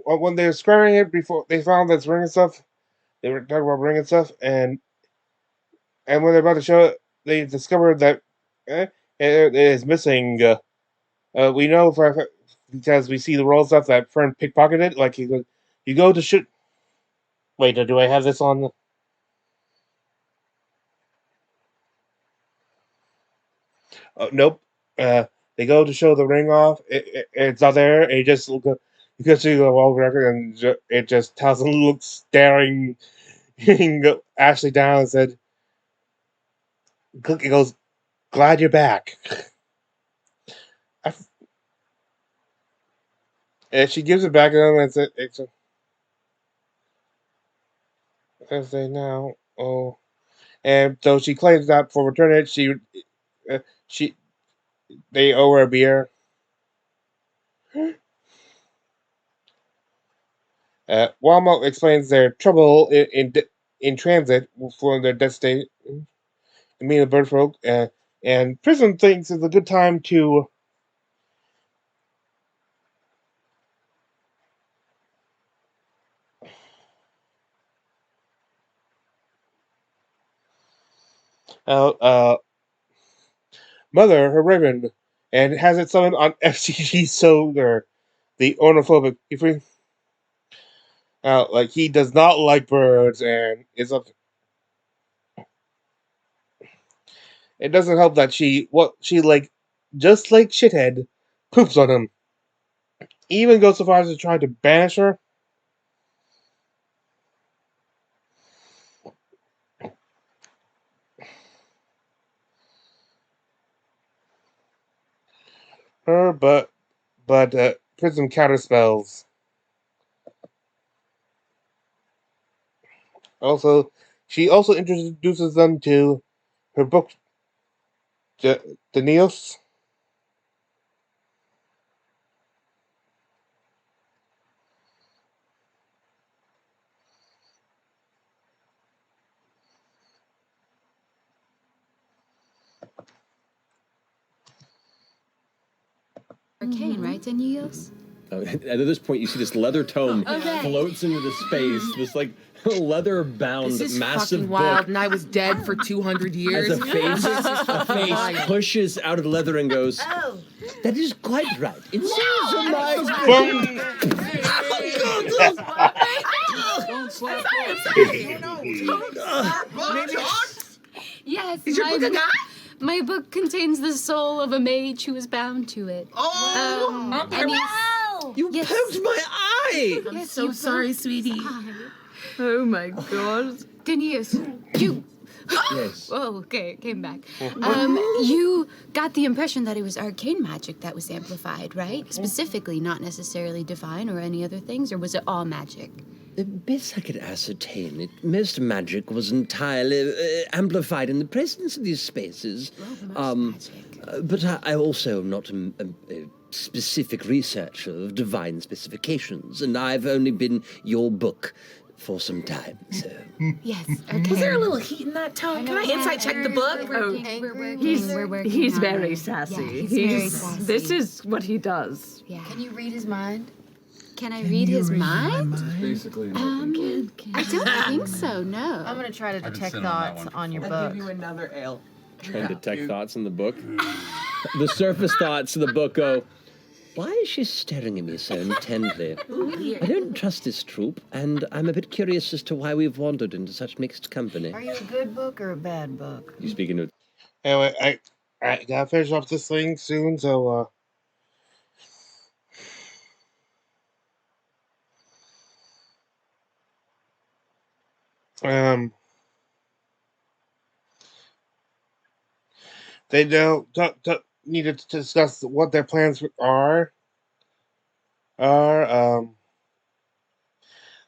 when they were squaring it before they found this ring and stuff, they were talking about ring and stuff, and when they're about to show it, they discovered that it is missing. We know because we see the roll stuff that Fern pickpocketed. Like you go to shoot. Wait, do I have this on? Oh, nope. They go to show the ring off. It's not there. And you can see the wall record, and it just tells him look staring Ashley down and said, "It goes, glad you're back." And she gives it back to him and said, I say now, oh, and so she claims that for returning it, she they owe her a beer. Walmart explains their trouble in transit for their destination, meeting the bird folk, and Prism thinks it's a good time to uh, mother her raven, and has it summoned on F.C.G. Solar, the ornithophobic. Like he does not like birds, and is up. It doesn't help that she like, just like shithead, poops on him. Even goes so far as to try to banish her. But Prism counterspells. Also, she also introduces them to her book, the Neos. Arcane, right, Daniels? At this point, you see this leather tome floats into the space. This like leather-bound This is massive fucking book. wild, and I was dead for 200 years. As a face pushes out of the leather and goes, Oh. "That is quite right. It seems a nice Don't slap Yes, Is your book a guy? my book contains the soul of a mage who is bound to it. Oh, and You Yes. poked my eye! I'm Yes, so you sorry, poked sweetie. his eye. Oh my god. Denius, you. Yes. Oh, okay, it came back. You got the impression that it was arcane magic that was amplified, right? Specifically, not necessarily divine or any other things, or was it all magic? The best I could ascertain, most magic was entirely amplified in the presence of these spaces. But I also am not a specific researcher of divine specifications, and I've only been your book for some time, so... Yes. Was there a little heat in that tone? Can I insight check the book? We're working He's on very it. sassy. Yeah, he's very sassy. This is what he does. Yeah. Can you read his mind? Can I read his mind? Basically, an open game. I don't think so, no. I'm gonna try to I've been detect sitting on that thoughts one on your before. book. I'll give you another ale. Trying to detect thoughts in the book. The surface thoughts of the book go, why is she staring at me so intently? I don't trust this troop, and I'm a bit curious as to why we've wandered into such mixed company. Are you a good book or a bad book? You speaking to... Anyway, I gotta finish up this thing soon, so they don't need to discuss what their plans are.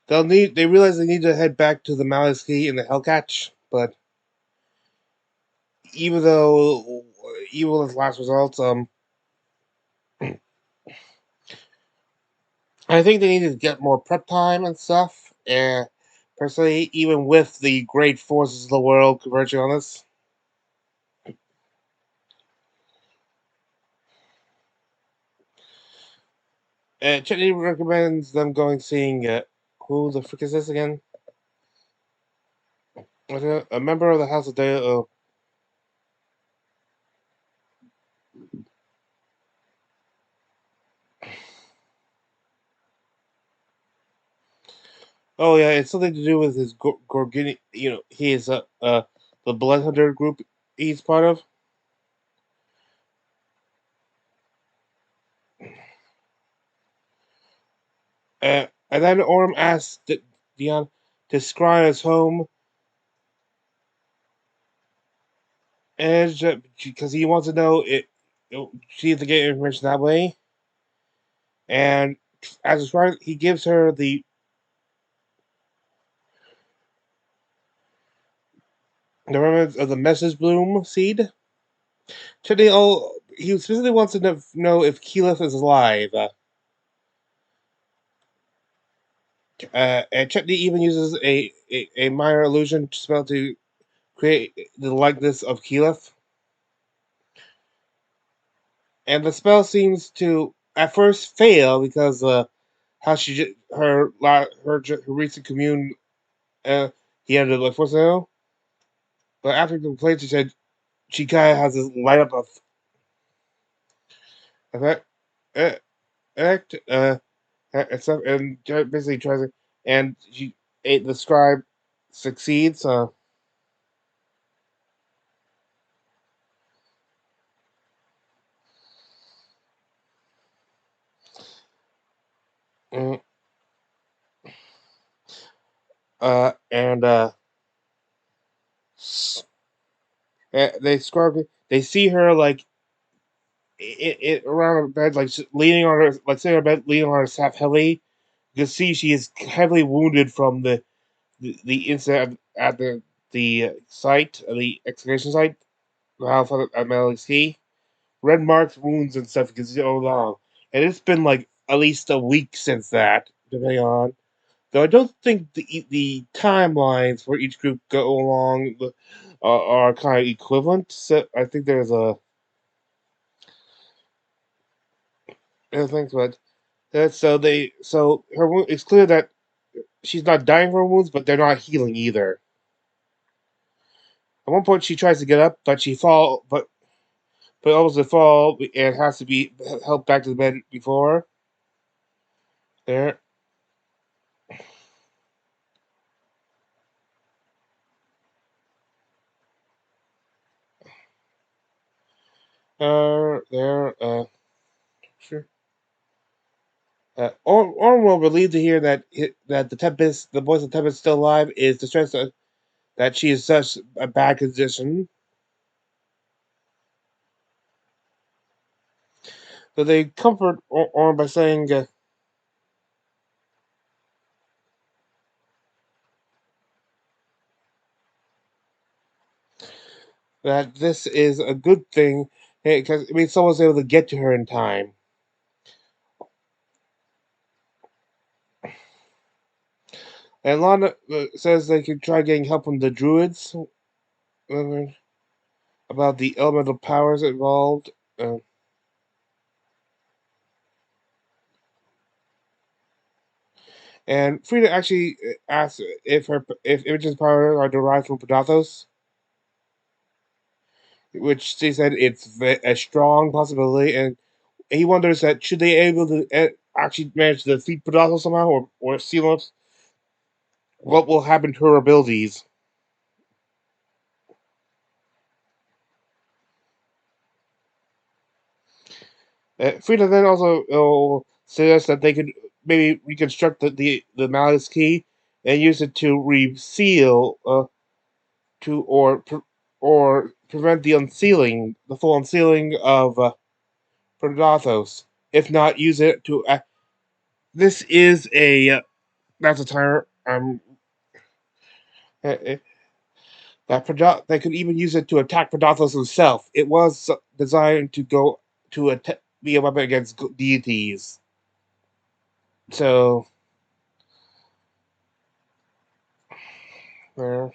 They realize they need to head back to the Malaski and the Hellcatch, but even though evil is last result, I think they need to get more prep time and stuff. And personally, even with the great forces of the world converging on this, Chetney recommends them going seeing who the frick is this again? A member of the House of Deo. Oh yeah, it's something to do with his Gorgini. His the Blood Hunter group he's part of. And then Orm asks Dion to scry his home, and because he wants to know see if they get information that way. And as a scry, he gives her the remnants of the message bloom seed. Chutney, he specifically wants to know if Keyleth is alive. And Chutney even uses a minor illusion spell to create the likeness of Keyleth. And the spell seems to at first fail because how her recent commune he ended like what's that? But after complaints, she said she kind of has this light up of effect, effect and stuff, and basically tries to, and the scribe succeeds. Mm, and they see her like around her bed, like leaning on her, like sitting on her bed, leaning on her staff heavily. You can see she is heavily wounded from the incident at the site, the excavation site, the house at Melalix Key. Red marks, wounds, and stuff you can see all along. And it's been like at least a week since that, depending on. Though I don't think the timelines for each group go along are kind of equivalent. So I think there's things, but so her it's clear that she's not dying from her wounds, but they're not healing either. At one point, she tries to get up, but but almost to fall and has to be helped back to the bed before there. There. Sure. Orwell, relieved to hear that the voice of Tempest, still alive, is distressed that she is such a bad condition. So they comfort Orm by saying that this is a good thing because it means someone's able to get to her in time. And Lana says they could try getting help from the druids about the elemental powers involved. And Frida actually asks if Imogen's powers are derived from Pedathos, which she said it's a strong possibility, and he wonders that should they able to actually manage to defeat Pedathos somehow or seal us, what will happen to her abilities. Frida then also suggests that they could maybe reconstruct the Malice key and use it to reseal to or prevent the full unsealing of Predathos. If not, use it to. This is a that's a timer. Uh, they could even use it to attack Predathos himself. It was designed to be a weapon against deities. So there.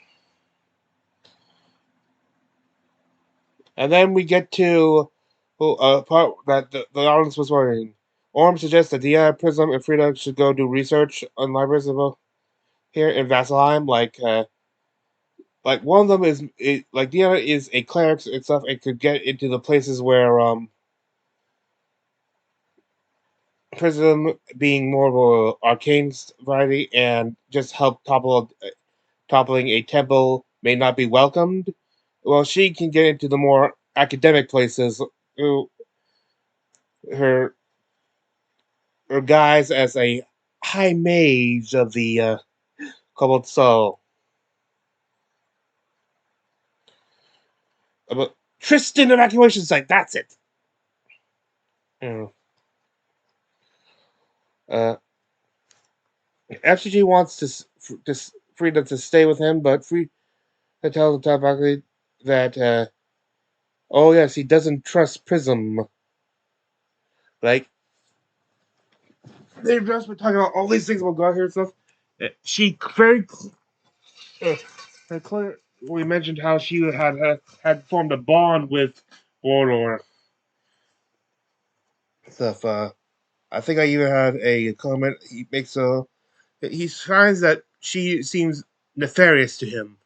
And then we get to a part that the audience was wondering. Orm suggests that Dia, Prism, and Frida should go do research on libraries here in Vasselheim. Like one of them like Dia is a cleric and stuff, and could get into the places where Prism being more of a arcane variety and just help toppling a temple may not be welcomed. Well, she can get into the more academic places. Who her her guise as a high mage of the cobalt soul. But Tristan evacuation site. That's it. Mm. F.C.G wants Frida to stay with him, but Frida tells Tabaki that, oh yes, he doesn't trust Prism. Like, they've just been talking about all these things about God here and stuff. She very clear. We mentioned how she had formed a bond with Warlord. Stuff. I think I even had a comment. He finds that she seems nefarious to him,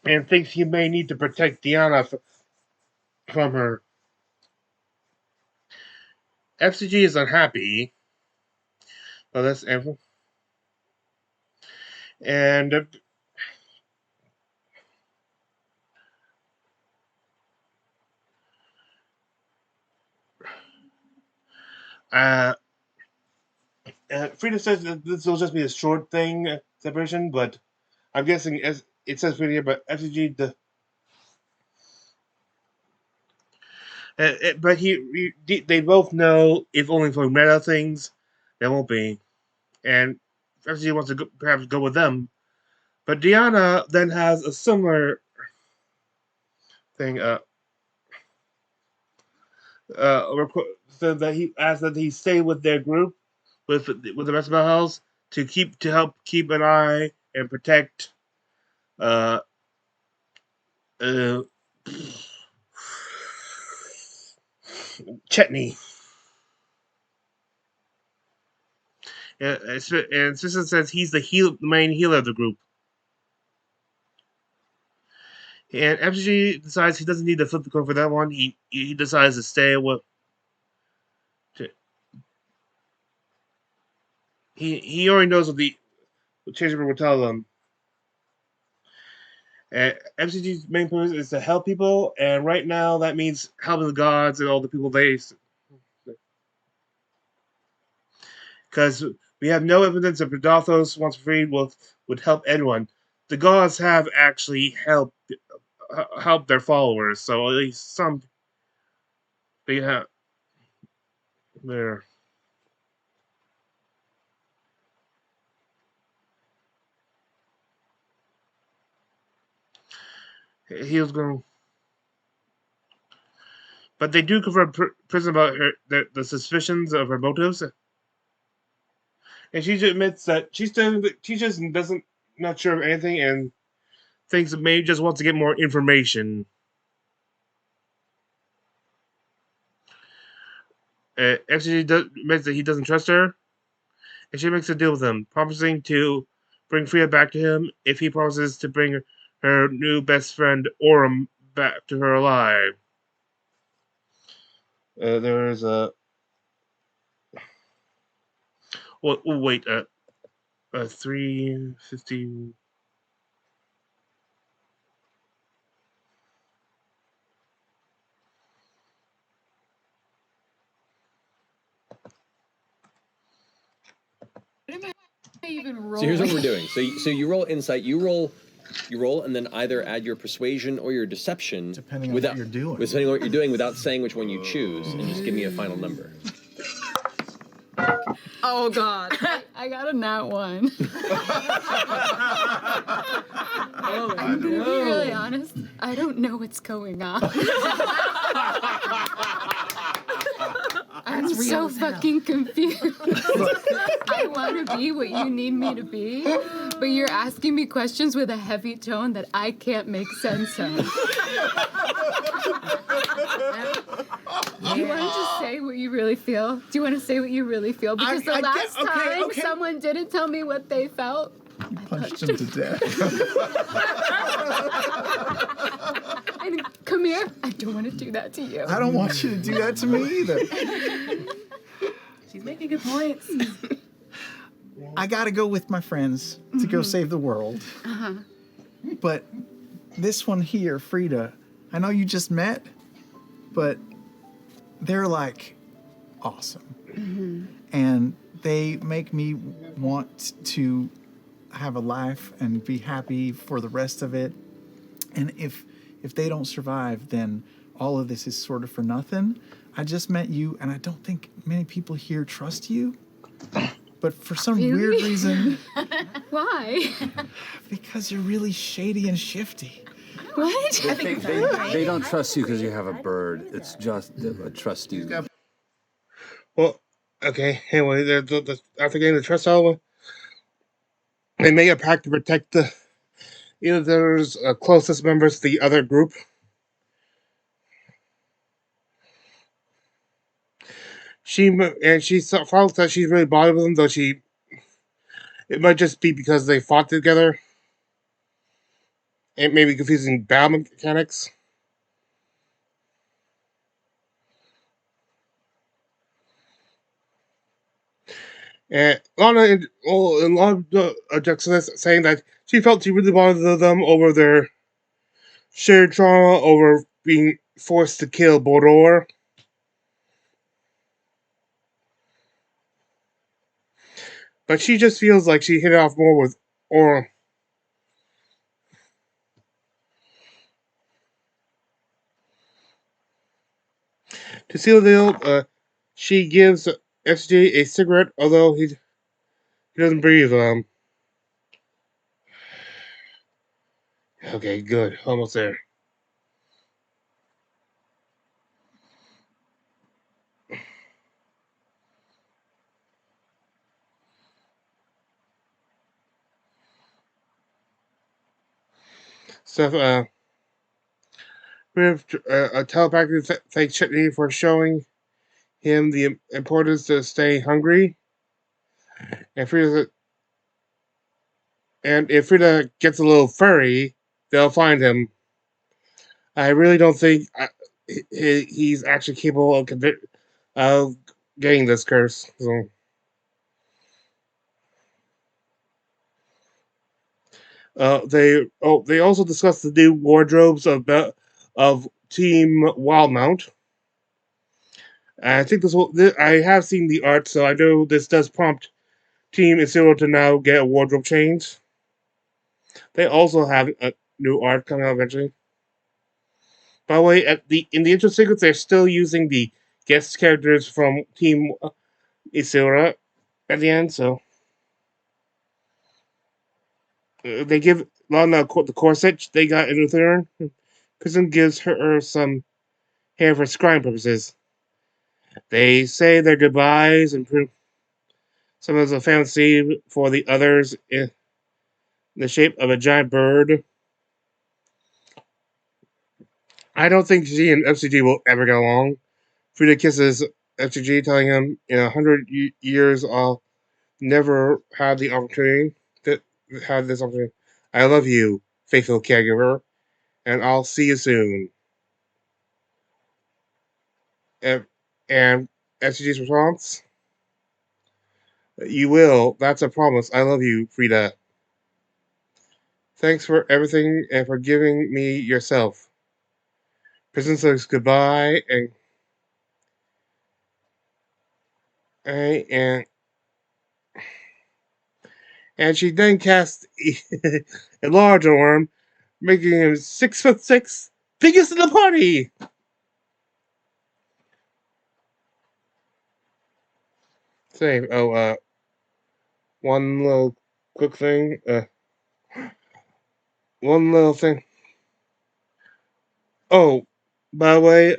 and thinks he may need to protect Diana from her. F.C.G is unhappy. Well, that's ample. And uh, Frida says that this will just be a short thing, separation, but I'm guessing as it says Frida here, but F.C.G but they both know if only for meta things, there won't be, and F.C.G wants to perhaps go with them, but Diana then has a similar thing. Said that he asked that he stay with their group, with the rest of the house to help keep an eye and protect uh uh Chetney. And Susan says he's the main healer of the group. And FG decides he doesn't need to flip the coin for that one. He decides to stay with. He already knows what the Changeover will tell them. FCG's main purpose is to help people, and right now that means helping the gods and all the people they. Because we have no evidence that Predathos, once freed, would help anyone. The gods have actually helped their followers, so at least some they have there. He was going, but they do confront Prism about the suspicions of her motives, and she just admits that she just doesn't not sure of anything and thinks that maybe just wants to get more information. FCG admits that he doesn't trust her, and she makes a deal with him, promising to bring Freya back to him if he promises to bring her new best friend Orem back to her alive. There's a. Wait. 350. So here's what we're doing. So you roll insight. You roll, and then either add your persuasion or your deception, depending on what you're doing. Depending on what you're doing, without saying which one you choose, and just give me a final number. Oh God! I got a nat 1. I'm gonna be really honest. I don't know what's going on. I'm so fucking confused. I want to be what you need me to be, but you're asking me questions with a heavy tone that I can't make sense of. Do you want to just say what you really feel? Do you want to say what you really feel? Because the last time someone didn't tell me what they felt. Punched him to death. And come here. I don't want to do that to you. I don't want you to do that to me either. She's making good points. I gotta go with my friends to go save the world. Uh-huh. But this one here, Frida, I know you just met, but they're like awesome. Mm-hmm. And they make me want to have a life and be happy for the rest of it. And if they don't survive, then all of this is sort of for nothing. I just met you, and I don't think many people here trust you. But for some weird reason... Why? Because you're really shady and shifty. What? They don't trust you because you have a bird. It's just trust you. Well, okay. Anyway, after getting the trust element, they made a pact to protect either there's closest members to the other group. She felt that she's really bothered with them, though it might just be because they fought together. It may be confusing battle mechanics. And Lana objects saying that she felt she really bothered them over their shared trauma over being forced to kill Bodor. But she just feels like she hit it off more with Orm. To seal the deal, she gives F.C.G a cigarette, although he doesn't breathe. Okay, good. Almost there. Steph, we have a telepathy thanks Chitney for showing him the importance to stay hungry. And if Frida gets a little furry, they'll find him. I really don't think he's actually capable of getting this curse. So. They also discussed the new wardrobes of Team Wildmount. I think I have seen the art, so I know this does prompt Team Zero to now get a wardrobe change. They also have a new art coming out eventually. By the way, in the intro sequence, they're still using the guest characters from Team Isura at the end, so they give Lana the corset they got in return. Kristen gives her some hair for scrying purposes. They say their goodbyes and some of the fantasy for the others in the shape of a giant bird. I don't think she and F.C.G will ever get along. Frida kisses F.C.G, telling him in 100 years I'll never have the opportunity to have this opportunity. I love you, faithful caregiver, and I'll see you soon. And F.C.G's response? You will. That's a promise. I love you, Frida. Thanks for everything and for giving me yourself. Prison says goodbye and she then casts a large orm, making him 6'6", biggest in the party. Same. Oh, one little quick thing. One little thing. Oh, by the way,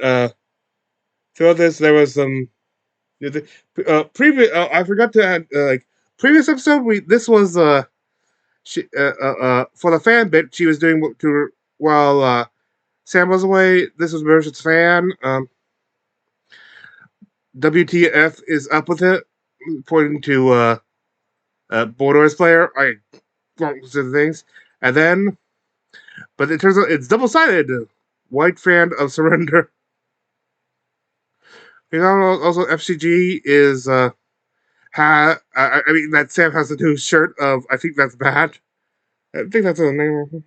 throughout this there was some previous. I forgot to add. Previous episode, this was she for the fan bit she was doing while Sam was away. This was Merchant's fan. WTF is up with it, pointing to Bordeaux's player. things, and then, but it turns out it's double-sided. White fan of surrender. Also F.C.G. is I mean that Sam has the new shirt of I think that's bad. I think that's the name of it.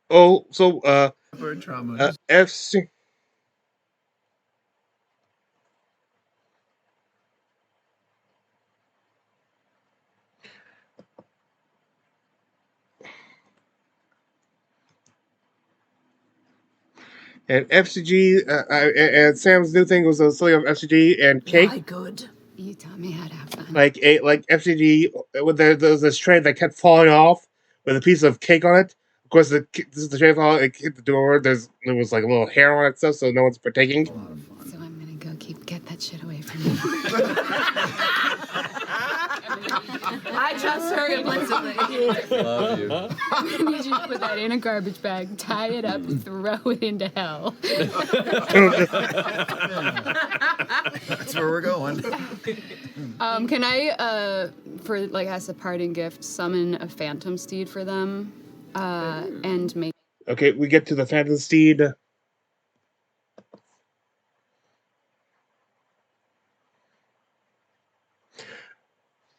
Oh, so Bird trauma. FC. And FCG, and Sam's new thing was a silly of FCG and cake. Good. You taught me how to have fun. Like FCG, there's this tray that kept falling off with a piece of cake on it. Of course, the tray fall, it hit the door. There was like a little hair on it stuff, so no one's partaking. So I'm gonna go get that shit away from you. I trust her implicitly. Love you. I need you to put that in a garbage bag, tie it up, throw it into hell. That's where we're going. Can I, for like as a parting gift, summon a phantom steed for them, and make? Okay, we get to the Phantom Steed.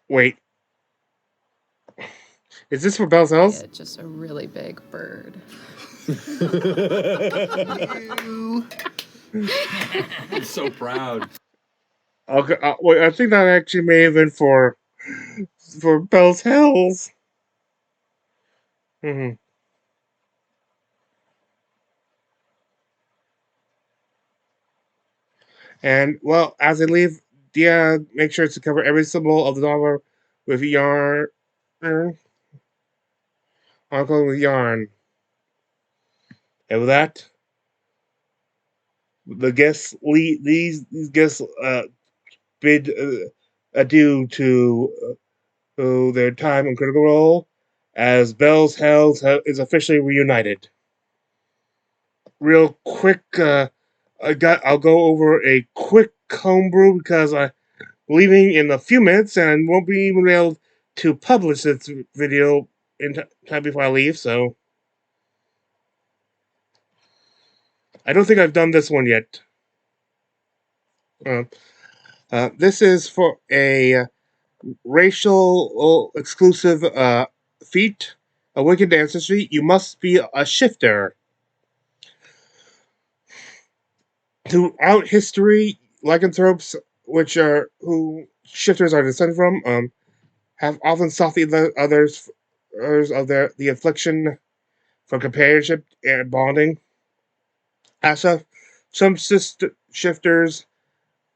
Wait. Is this for Bell's house? Yeah, just a really big bird. I'm so proud. Okay, wait, I think that actually may have been for Bell's Hells. Mm-hmm. And well, as I leave, Dia make sure to cover every symbol of the novel with yarn. Uncle with yarn. And with that, the guests these guests bid adieu to their time in Critical Role as Bell's Hells is officially reunited. Real quick, I'll go over a quick homebrew because I'm leaving in a few minutes and won't be able to publish this video in time before I leave. So I don't think I've done this one yet. This is for a racial exclusive feat, awakened ancestry. You must be a shifter. Throughout history, lycanthropes, which are who shifters are descended from, have often sought the others of the affliction for companionship and bonding. As such, some shifters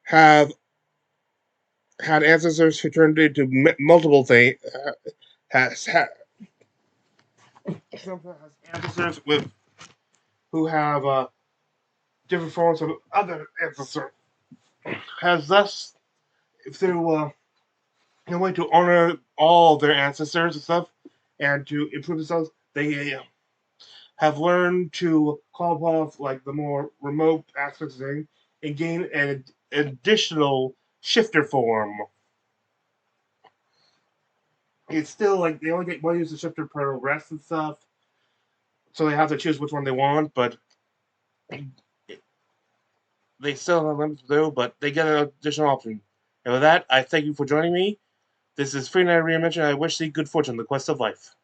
have had ancestors who turned into multiple things. Some has ancestors who have different forms of other ancestors. Has thus, through a way to honor all their ancestors and stuff, and to improve themselves, they have learned to call off like the more remote aspects of things and gain an additional shifter form. It's still like they only get one use of shifter per rest and stuff, so they have to choose which one they want, but they still have limits to do, but they get an additional option. And with that, I thank you for joining me. This is F.R.I.D.A Reimagined. I wish thee good fortune in the quest of life.